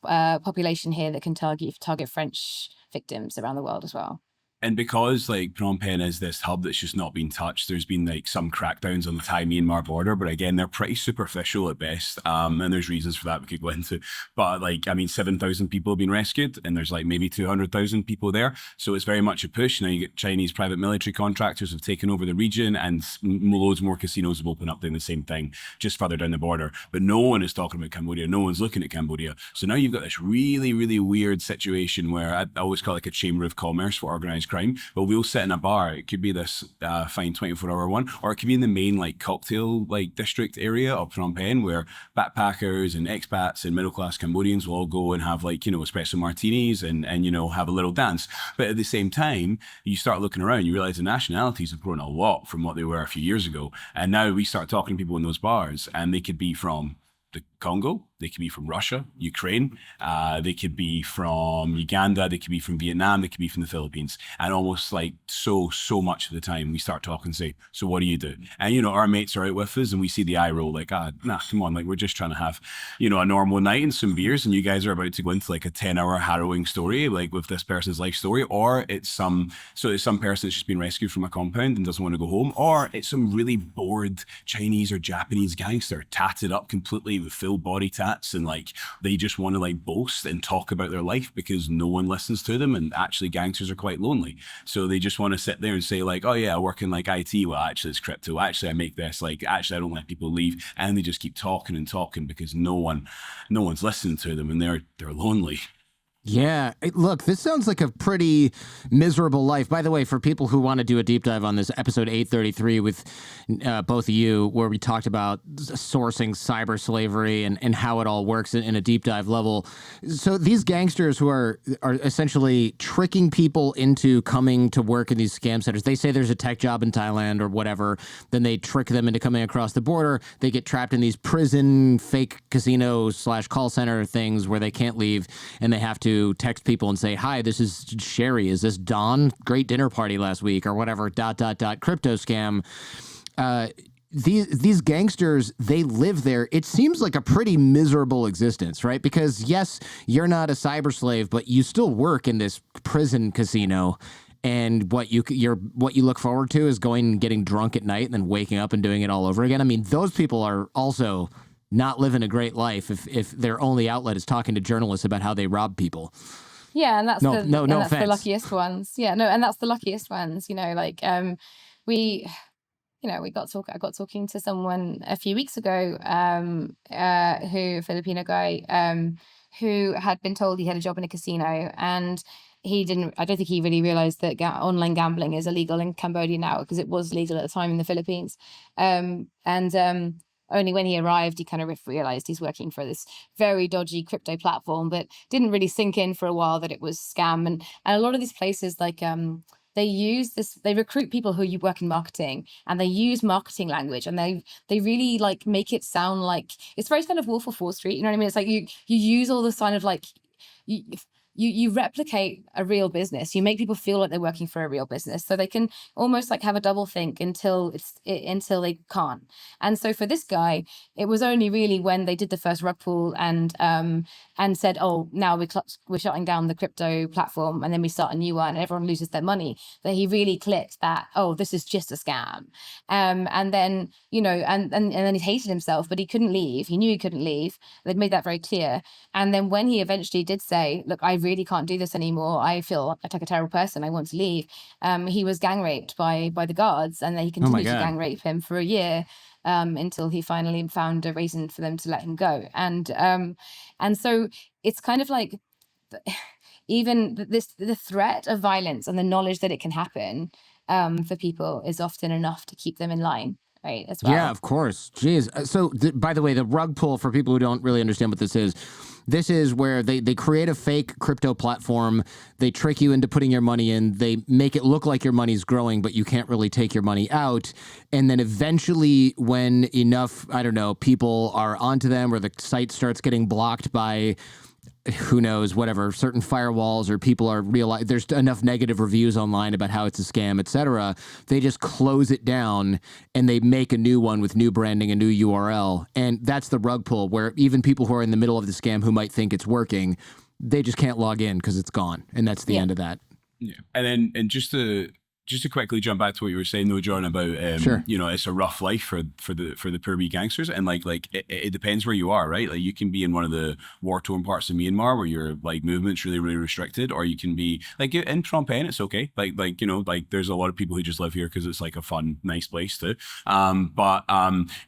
population here that can target French victims around the world as well. And because like Phnom Penh is this hub that's just not been touched, there's been like some crackdowns on the Thai-Myanmar border, but again, they're pretty superficial at best. And there's reasons for that we could go into. But like, I mean, 7,000 people have been rescued, and there's like maybe 200,000 people there. So it's very much a push. Now you get Chinese private military contractors have taken over the region, and loads more casinos have opened up doing the same thing just further down the border. But no one is talking about Cambodia. No one's looking at Cambodia. So now you've got this really, really weird situation where I always call it like a chamber of commerce for organized crime. But we'll sit in a bar. It could be this fine 24-hour one, or it could be in the main like cocktail like district area of Phnom Penh, where backpackers and expats and middle class Cambodians will all go and have like espresso martinis and have a little dance. But at the same time, you start looking around, you realize the nationalities have grown a lot from what they were a few years ago. And now we start talking to people in those bars, and they could be from the Congo, they could be from Russia, Ukraine, they could be from Uganda, they could be from Vietnam, they could be from the Philippines. And almost like so much of the time we start talking and say, so what do you do? And our mates are out with us and we see the eye roll like, nah, come on, like we're just trying to have, a normal night and some beers, and you guys are about to go into like a 10-hour harrowing story, like with this person's life story, or it's some person that's just been rescued from a compound and doesn't want to go home, or it's some really bored Chinese or Japanese gangster tatted up completely with full body tats, and like they just want to like boast and talk about their life because no one listens to them, and actually gangsters are quite lonely, so they just want to sit there and say like, oh yeah, I work in like IT, well actually it's crypto, actually I make this, like actually I don't let people leave, and they just keep talking and talking because no one's listening to them, and they're lonely. Yeah. Look, this sounds like a pretty miserable life. By the way, for people who want to do a deep dive on this, episode 833 with both of you, where we talked about sourcing cyber slavery and how it all works in a deep dive level. So these gangsters who are essentially tricking people into coming to work in these scam centers, they say there's a tech job in Thailand or whatever. Then they trick them into coming across the border. They get trapped in these prison fake casino / call center things where they can't leave, and they have to text people and say, hi, this is Sherry. Is this Don? Great dinner party last week or whatever, ... crypto scam. These gangsters, they live there. It seems like a pretty miserable existence, right? Because yes, you're not a cyber slave, but you still work in this prison casino. And what you look forward to is going and getting drunk at night and then waking up and doing it all over again. I mean, those people are also not living a great life if their only outlet is talking to journalists about how they rob people. Yeah, and that's No that's the offense. luckiest ones. Yeah, no, and that's the luckiest ones. Like we, I got talking to someone a few weeks ago, Filipino guy, who had been told he had a job in a casino, and I don't think he really realized that online gambling is illegal in Cambodia now, because it was legal at the time in the Philippines. Only when he arrived, he kind of realized he's working for this very dodgy crypto platform, but didn't really sink in for a while that it was scam. And a lot of these places, like, they recruit people who you work in marketing, and they use marketing language, and they really like make it sound like it's very kind of Wolf of Wall Street. You know what I mean? It's like you use all this kind of like, you replicate a real business. You make people feel like they're working for a real business, so they can almost like have a double think until they can't. And so for this guy, it was only really when they did the first rug pull and said, oh, now we're shutting down the crypto platform, and then we start a new one and everyone loses their money, that he really clicked that, oh, this is just a scam. And then and then he hated himself, but he couldn't leave. He knew he couldn't leave. They'd made that very clear. And then when he eventually did say, look, I really can't do this anymore, I feel like a terrible person, I want to leave, he was gang raped by the guards, and they continued to gang rape him for a year, until he finally found a reason for them to let him go. And so it's kind of like even the threat of violence and the knowledge that it can happen for people is often enough to keep them in line. Right, as well. Yeah, of course. Jeez. So, by the way, the rug pull, for people who don't really understand what this is where they create a fake crypto platform. They trick you into putting your money in. They make it look like your money's growing, but you can't really take your money out. And then eventually, when enough, I don't know, people are onto them, or the site starts getting blocked by, who knows, whatever, certain firewalls, or people are there's enough negative reviews online about how it's a scam, etc. They just close it down and they make a new one with new branding, a new URL. And that's the rug pull, where even people who are in the middle of the scam who might think it's working, they just can't log in because it's gone. And that's the end of that. Yeah. And just to quickly jump back to what you were saying though, John, about Sure. It's a rough life for the poor wee gangsters, and like it depends where you are, right? Like you can be in one of the war-torn parts of Myanmar where your like movement's really, really restricted, or you can be like in Phnom Penh, it's okay. Like there's a lot of people who just live here because it's like a fun, nice place too. But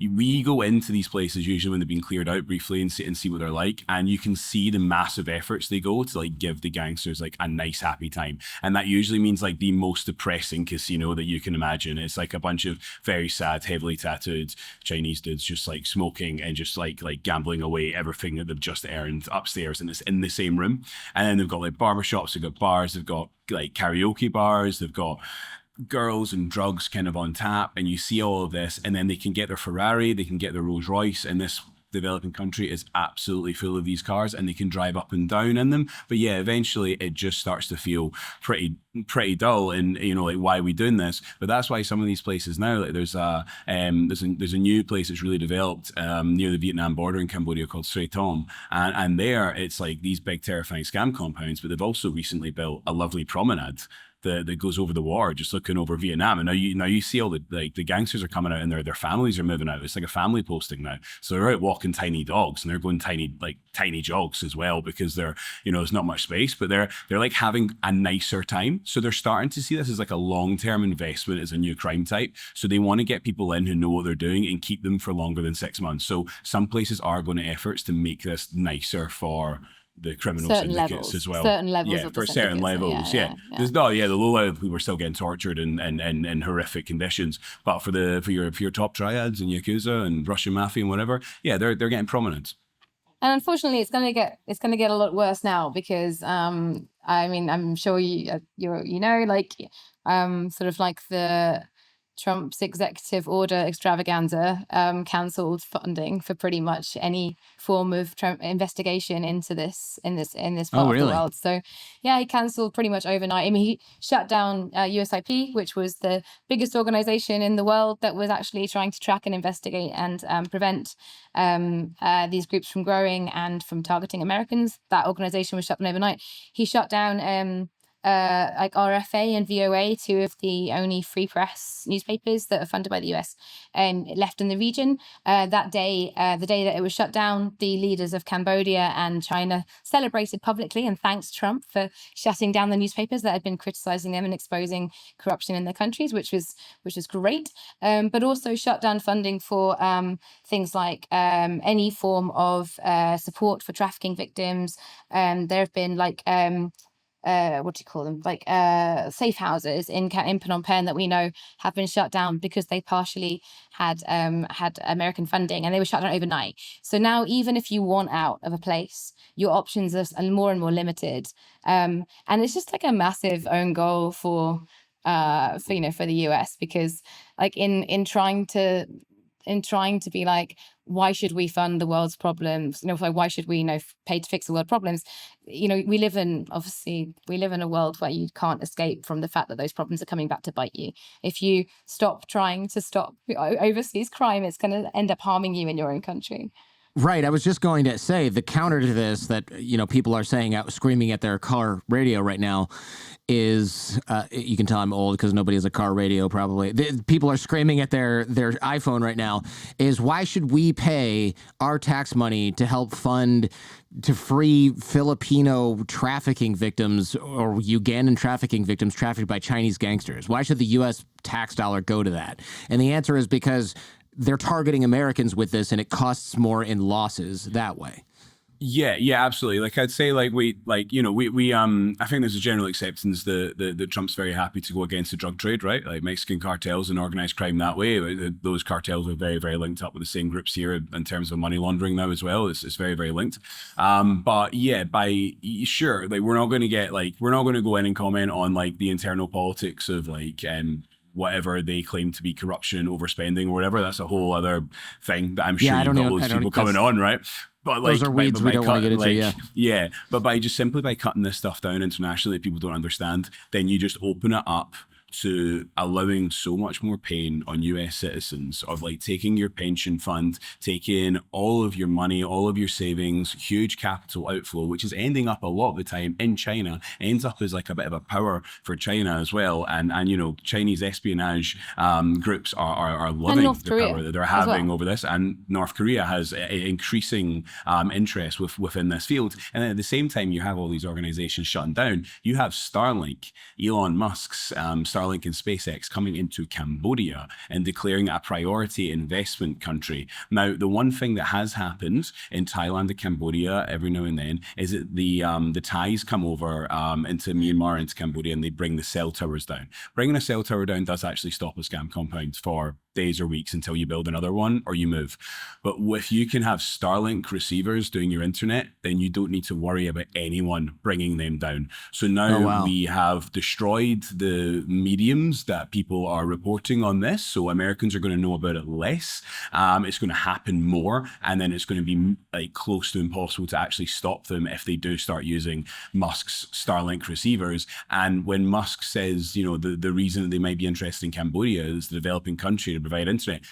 we go into these places usually when they've been cleared out briefly and see what they're like, and you can see the massive efforts they go to like give the gangsters like a nice, happy time, and that usually means like the most depressing casino that you can imagine. It's like a bunch of very sad, heavily tattooed Chinese dudes just like smoking and just like gambling away everything that they've just earned upstairs in the same room. And then they've got like barbershops, they've got bars, they've got like karaoke bars, they've got girls and drugs kind of on tap, and you see all of this, and then they can get their Ferrari, they can get their Rolls Royce, and this developing country is absolutely full of these cars, and they can drive up and down in them. But yeah, eventually it just starts to feel pretty dull, and like, why are we doing this? But that's why some of these places now, like there's a new place that's really developed near the Vietnam border in Cambodia called Srei Tom, and there it's like these big terrifying scam compounds, but they've also recently built a lovely promenade that goes over the water, just looking over Vietnam. And now you see all the gangsters are coming out, and their families are moving out. It's like a family posting now. So they're out walking tiny dogs, and they're going tiny jogs as well, because they're, there's not much space, but they're like having a nicer time. So they're starting to see this as like a long-term investment as a new crime type. So they want to get people in who know what they're doing and keep them for longer than 6 months. So some places are going to efforts to make this nicer for the criminal certain syndicates levels, as well. certain levels Yeah, of the for certain syndicates. levels. Yeah. Yeah. There's no, yeah, the low level people are still getting tortured in horrific conditions. But for your top triads and Yakuza and Russian mafia and whatever, yeah, they're getting prominence. And unfortunately, it's going to get a lot worse now because I mean, I'm sure you know, like sort of like the Trump's executive order extravaganza cancelled funding for pretty much any form of investigation into this in this part of the world. So yeah, he cancelled pretty much overnight. I mean, he shut down USIP, which was the biggest organization in the world that was actually trying to track and investigate and prevent these groups from growing and from targeting Americans. That organization was shut down overnight. He shut down like RFA and VOA, two of the only free press newspapers that are funded by the US left in the region. That day, the day that it was shut down, the leaders of Cambodia and China celebrated publicly and thanked Trump for shutting down the newspapers that had been criticizing them and exposing corruption in their countries, which was great. But also shut down funding for things like any form of support for trafficking victims. There have been like what do you call them? Like safe houses in Phnom Penh that we know have been shut down because they partially had American funding, and they were shut down overnight. So now, even if you want out of a place, your options are more and more limited. And it's just like a massive own goal for the US, because like in trying to be like, why should we fund the world's problems? Why should we, pay to fix the world problems? We live in a world where you can't escape from the fact that those problems are coming back to bite you. If you stop trying to stop overseas crime, it's going to end up harming you in your own country. Right. I was just going to say the counter to this that, people are saying out screaming at their car radio right now is, you can tell I'm old because nobody has a car radio probably. People are screaming at their iPhone right now is, why should we pay our tax money to help fund to free Filipino trafficking victims or Ugandan trafficking victims trafficked by Chinese gangsters? Why should the U.S. tax dollar go to that? And the answer is because they're targeting Americans with this, and it costs more in losses that way. Yeah, absolutely. Like I'd say, I think there's a general acceptance that Trump's very happy to go against the drug trade, right? Like Mexican cartels and organized crime that way. Those cartels are very, very linked up with the same groups here in terms of money laundering now as well. It's very, very linked. But yeah, we're not going to go in and comment on like the internal politics of whatever they claim to be corruption, overspending, or whatever. That's a whole other thing that I'm sure you've got those people coming on, right? But those are weeds we don't want to get into, but simply by cutting this stuff down internationally, people don't understand, then you just open it up to allowing so much more pain on US citizens of like taking your pension fund, taking all of your money, all of your savings, huge capital outflow, which is ending up a lot of the time in China, ends up as like a bit of a power for China as well. And Chinese espionage groups are loving the power that they're having over this. And North Korea has increasing interest within this field. And then at the same time, you have all these organizations shutting down. You have Starlink, Elon Musk's Starlink and SpaceX coming into Cambodia and declaring it a priority investment country. Now, the one thing that has happened in Thailand and Cambodia every now and then is that the Thais come over into Myanmar, into Cambodia, and they bring the cell towers down. Bringing a cell tower down does actually stop a scam compound for days or weeks until you build another one or you move. But if you can have Starlink receivers doing your internet, then you don't need to worry about anyone bringing them down. So now we have destroyed the mediums that people are reporting on this. So Americans are going to know about it less. It's going to happen more. And then it's going to be like close to impossible to actually stop them if they do start using Musk's Starlink receivers. And when Musk says, the reason that they might be interested in Cambodia is the developing country to provide internet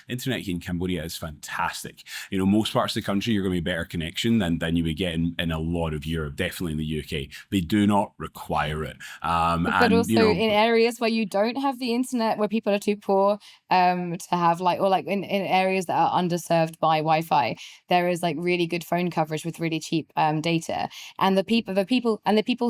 in Cambodia is fantastic. Most parts of the country, you're going to be better connection than you would get in a lot of Europe, definitely in the UK. They do not require it. But also in areas where you don't have the internet, where people are too poor to have in areas that are underserved by Wi-Fi, there is like really good phone coverage with really cheap data. And the people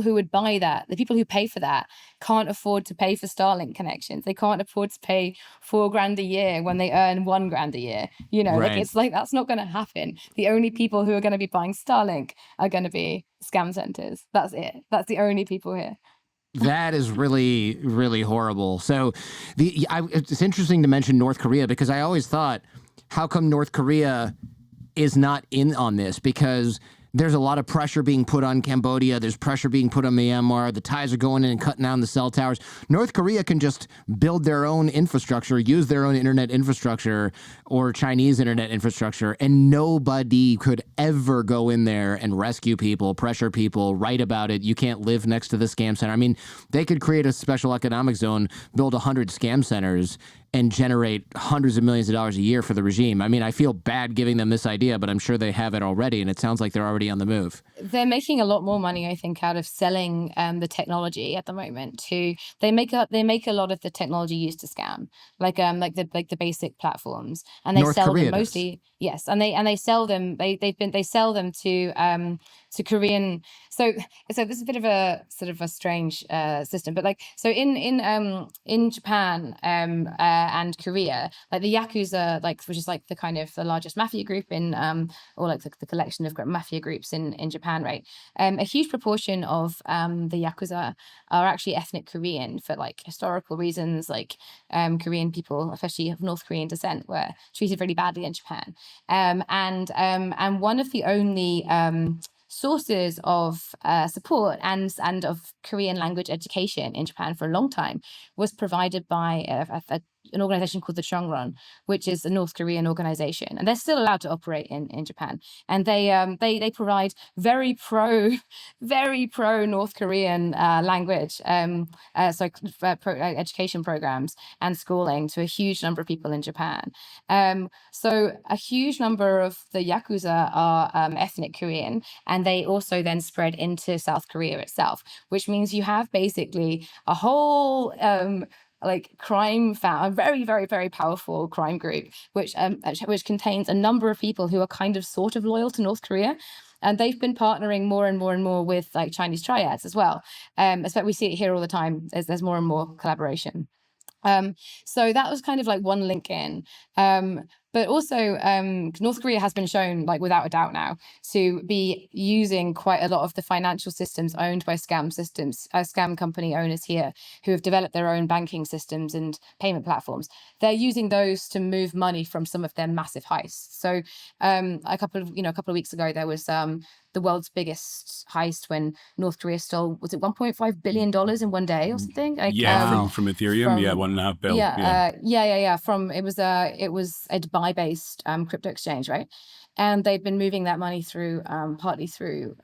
who would buy that, the people who pay for that, can't afford to pay for Starlink connections. They can't afford to pay $4,000 a year year when they earn 1 grand a year. You know, like Right. it's like that's not going to happen. The only people who are going to be buying Starlink are going to be scam centers. That's it. That's the only people here. That is really, really horrible. So it's interesting to mention North Korea, because I always thought, how come North Korea is not in on this? Because there's a lot of pressure being put on Cambodia. There's pressure being put on Myanmar. The Thais are going in and cutting down the cell towers. North Korea can just build their own infrastructure, use their own internet infrastructure or Chinese internet infrastructure, and nobody could ever go in there and rescue people, pressure people, write about it. You can't live next to the scam center. I mean, they could create a special economic zone, build 100 scam centers, and generate hundreds of millions of dollars a year for the regime. I mean, I feel bad giving them this idea, but I'm sure they have it already, and it sounds like they're already on the move. They're making a lot more money, I think, out of selling the technology at the moment. They make a lot of the technology used to scam, like the basic platforms, and they North sell Korea them mostly. Yes, and they sell them. They sell them to Korean. So this is a bit of a sort of a strange system, but like so in Japan and Korea, like the Yakuza, like which is like the kind of the largest mafia group in or like the collection of mafia groups in Japan, right? A huge proportion of the Yakuza are actually ethnic Korean for like historical reasons, like Korean people, especially of North Korean descent, were treated really badly in Japan. And one of the only sources of support and of Korean language education in Japan for a long time was provided by an organization called the Chongron, which is a North Korean organization, and they're still allowed to operate in Japan. And they provide very pro North Korean language, education programs and schooling to a huge number of people in Japan. So a huge number of the Yakuza are ethnic Korean, and they also then spread into South Korea itself, which means you have basically a whole like a very, very, very powerful crime group, which contains a number of people who are kind of sort of loyal to North Korea. And they've been partnering more and more and more with like Chinese triads as well. We see it here all the time. There's more and more collaboration. So that was kind of like one link in. But also, North Korea has been shown, like without a doubt now, to be using quite a lot of the financial systems owned by scam company owners here, who have developed their own banking systems and payment platforms. They're using those to move money from some of their massive heists. So a couple of weeks ago, there was the world's biggest heist when North Korea stole, was it $1.5 billion in one day or something? Like, from Ethereum, $1.5 billion. It was a Dubai-based crypto exchange, right? And they've been moving that money through partly through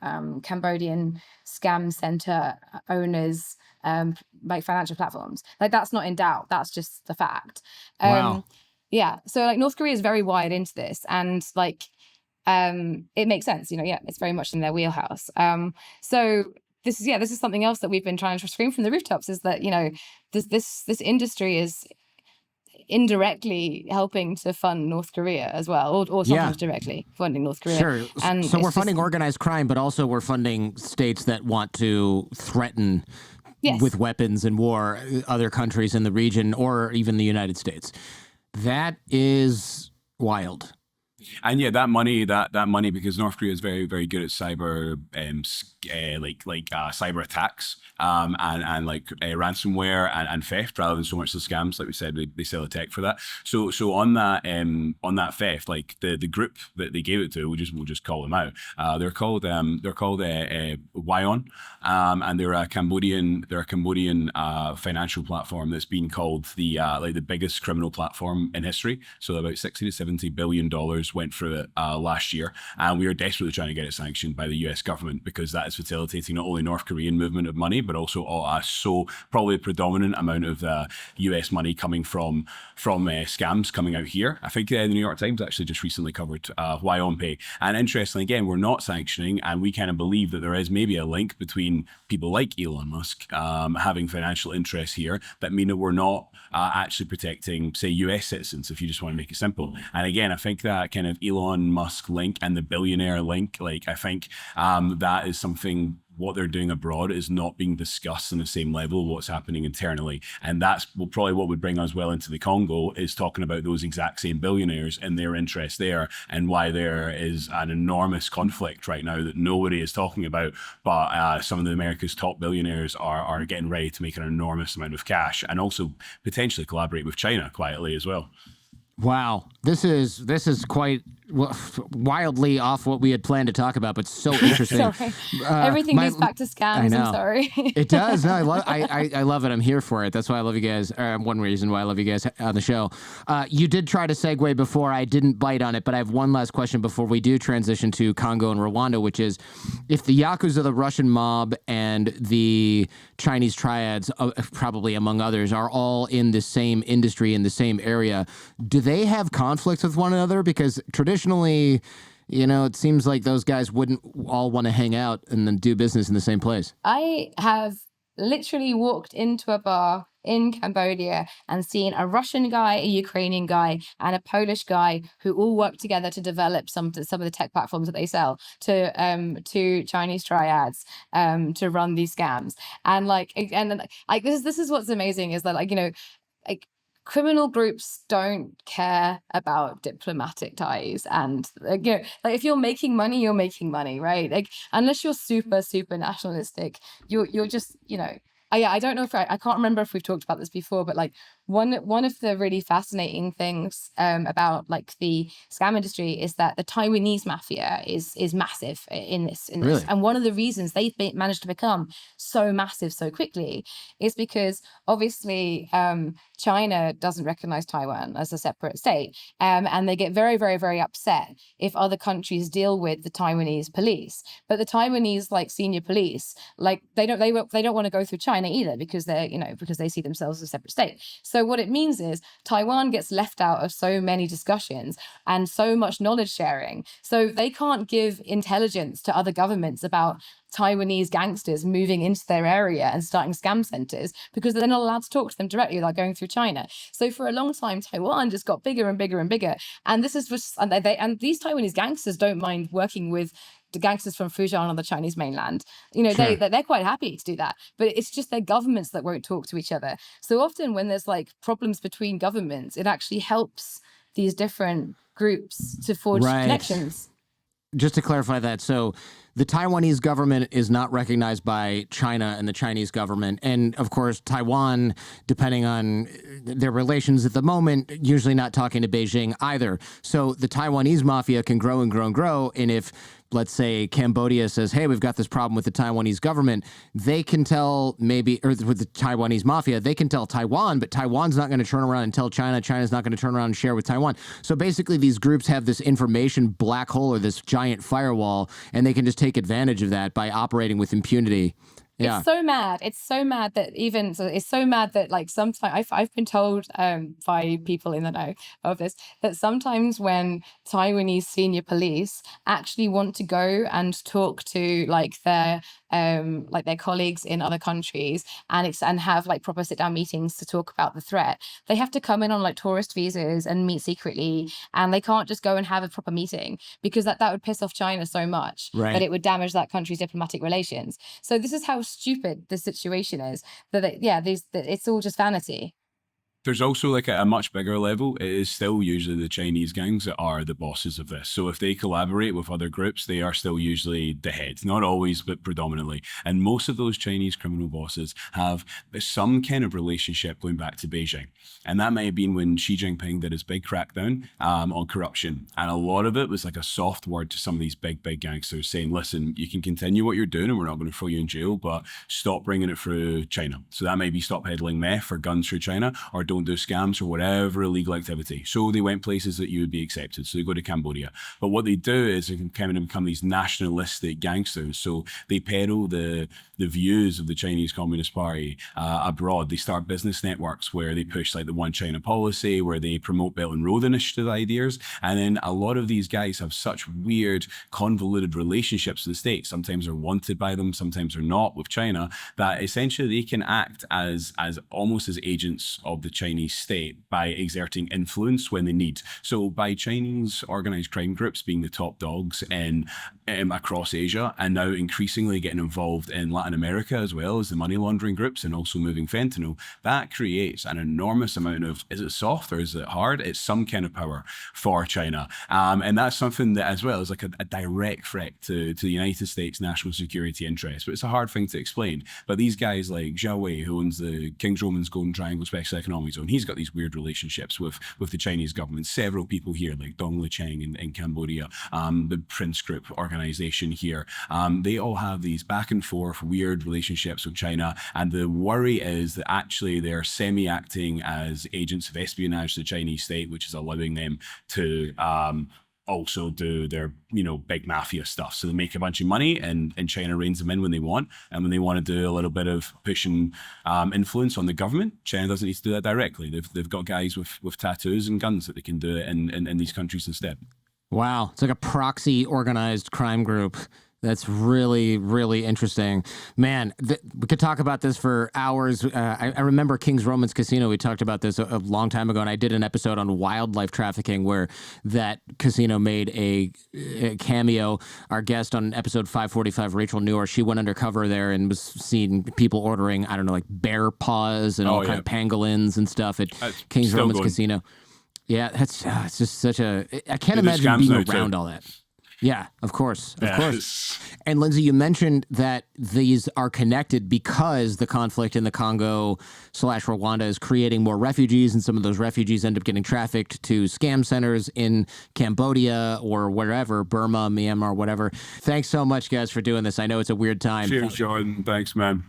Cambodian scam center owners, like financial platforms. Like that's not in doubt. That's just the fact. Wow. Yeah. So like North Korea is very wired into this, and like it makes sense. It's very much in their wheelhouse. So this is something else that we've been trying to scream from the rooftops, is that this industry is indirectly helping to fund North Korea as well, or sometimes directly funding North Korea. Sure. And so we're funding organized crime, but also we're funding states that want to threaten with weapons and war other countries in the region or even the United States. That is wild. And yeah, that money, because North Korea is very, very good at cyber, cyber attacks, and like ransomware and theft, rather than so much the scams. Like we said, they sell the tech for that. So on that theft, like the group that they gave it to, we'll just call them out. They're called WWIII, and they're a Cambodian financial platform that's been called the biggest criminal platform in history. So about $60 to $70 billion went through it last year, and we are desperately trying to get it sanctioned by the US government, because that is facilitating not only North Korean movement of money, but also probably a predominant amount of US money coming from scams coming out here. I think the New York Times actually just recently covered WWIII. And interestingly, again, we're not sanctioning, and we kind of believe that there is maybe a link between people like Elon Musk having financial interests here that mean that we're not actually protecting, say, US citizens, if you just want to make it simple. And again, I think that kind of Elon Musk link and the billionaire link, like I think that is something what they're doing abroad is not being discussed on the same level what's happening internally. And that's probably what would bring us well into the Congo, is talking about those exact same billionaires and their interest there, and why there is an enormous conflict right now that nobody is talking about. But some of America's top billionaires are getting ready to make an enormous amount of cash, and also potentially collaborate with China quietly as well. Wow, this is quite wildly off what we had planned to talk about, but so interesting. Sorry. Everything goes back to scams. I'm sorry. It does. No, I love it. I'm here for it. That's why I love you guys. One reason why I love you guys on the show. You did try to segue before. I didn't bite on it, but I have one last question before we do transition to Congo and Rwanda, which is, if the Yakuza, the Russian mob, and the Chinese triads, probably among others, are all in the same industry, in the same area, do they have conflicts with one another? Because traditionally, it seems like those guys wouldn't all want to hang out and then do business in the same place. I have literally walked into a bar in Cambodia and seen a Russian guy, a Ukrainian guy, and a Polish guy who all work together to develop some of the tech platforms that they sell to Chinese triads to run these scams. And this is what's amazing, is that criminal groups don't care about diplomatic ties, and if you're making money, you're making money, right? Unless you're super nationalistic, you're just I don't know if I can't remember if we've talked about this before, but one of the really fascinating things about the scam industry is that the Taiwanese mafia is massive in this. Really? And one of the reasons they've managed to become so massive so quickly is because obviously China doesn't recognize Taiwan as a separate state, and they get very, very, very upset if other countries deal with the Taiwanese police. But the Taiwanese senior police, they don't want to go through China either, because because they see themselves as a separate state. So what it means is Taiwan gets left out of so many discussions and so much knowledge sharing. So they can't give intelligence to other governments about Taiwanese gangsters moving into their area and starting scam centers, because they're not allowed to talk to them directly without going through China. So for a long time, Taiwan just got bigger and bigger and bigger. And this is just, and these Taiwanese gangsters don't mind working with the gangsters from Fujian on the Chinese mainland. Sure. They're quite happy to do that, but it's just their governments that won't talk to each other. So often when there's problems between governments, it actually helps these different groups to forge connections. Just to clarify that, so the Taiwanese government is not recognized by China and the Chinese government. And of course, Taiwan, depending on their relations at the moment, usually not talking to Beijing either. So the Taiwanese mafia can grow and grow and grow. And if, let's say, Cambodia says, hey, we've got this problem with the Taiwanese government, they can tell or with the Taiwanese mafia, they can tell Taiwan, but Taiwan's not going to turn around and tell China. China's not going to turn around and share with Taiwan. So basically, these groups have this information black hole, or this giant firewall, and they can just take advantage of that by operating with impunity. Yeah. It's so mad. It's so mad that sometimes I've been told by people in the know of this, that sometimes when Taiwanese senior police actually want to go and talk to their colleagues in other countries and have proper sit down meetings to talk about the threat, they have to come in on tourist visas and meet secretly, and they can't just go and have a proper meeting, because that would piss off China so much that it would damage that country's diplomatic relations. So this is how stupid the situation is, that it's all just vanity. There's also a much bigger level. It is still usually the Chinese gangs that are the bosses of this. So if they collaborate with other groups, they are still usually the heads. Not always, but predominantly. And most of those Chinese criminal bosses have some kind of relationship going back to Beijing. And that may have been when Xi Jinping did his big crackdown on corruption. And a lot of it was a soft word to some of these big gangsters saying, listen, you can continue what you're doing and we're not going to throw you in jail, but stop bringing it through China. So that may be stop peddling meth or guns through China, or don't do scams or whatever illegal activity. So they went places that you would be accepted. So they go to Cambodia. But what they do is they can kind of become these nationalistic gangsters. So they peddle the views of the Chinese Communist Party abroad. They start business networks where they push the One China policy, where they promote Belt and Road Initiative ideas. And then a lot of these guys have such weird, convoluted relationships with the States. Sometimes they're wanted by them, sometimes they're not with China, that essentially they can act as almost as agents of the Chinese state by exerting influence when they need. So by Chinese organized crime groups being the top dogs in across Asia, and now increasingly getting involved in Latin America as well as the money laundering groups and also moving fentanyl, that creates an enormous amount of, is it soft or is it hard? It's some kind of power for China. And that's something that as well is like a direct threat to the United States national security interests. But it's a hard thing to explain. But these guys like Wei, who owns the King's Romans Golden Triangle Special Economic Zone, he's got these weird relationships with the Chinese government. Several people here, like Dong Licheng in Cambodia, the Prince Group organization here, they all have these back and forth weird relationships with China. And the worry is that actually they're semi-acting as agents of espionage to the Chinese state, which is allowing them to also do their, big mafia stuff. So they make a bunch of money and China reins them in when they want. And when they want to do a little bit of pushing influence on the government, China doesn't need to do that directly. They've got guys with tattoos and guns that they can do it in these countries instead. Wow. It's like a proxy organized crime group. That's really, really interesting. Man, we could talk about this for hours. I remember King's Romans Casino. We talked about this a long time ago, and I did an episode on wildlife trafficking where that casino made a cameo. Our guest on episode 545, Rachel Newer, she went undercover there and was seeing people ordering, I don't know, like bear paws and all kind of pangolins and stuff at King's Romans Casino. Yeah, it's just such a... I can't imagine being around all that. Yeah, of course. And Lindsey, you mentioned that these are connected because the conflict in the Congo/Rwanda is creating more refugees, and some of those refugees end up getting trafficked to scam centers in Cambodia or wherever, Burma, Myanmar, whatever. Thanks so much, guys, for doing this. I know it's a weird time. Cheers, Jordan. Thanks, man.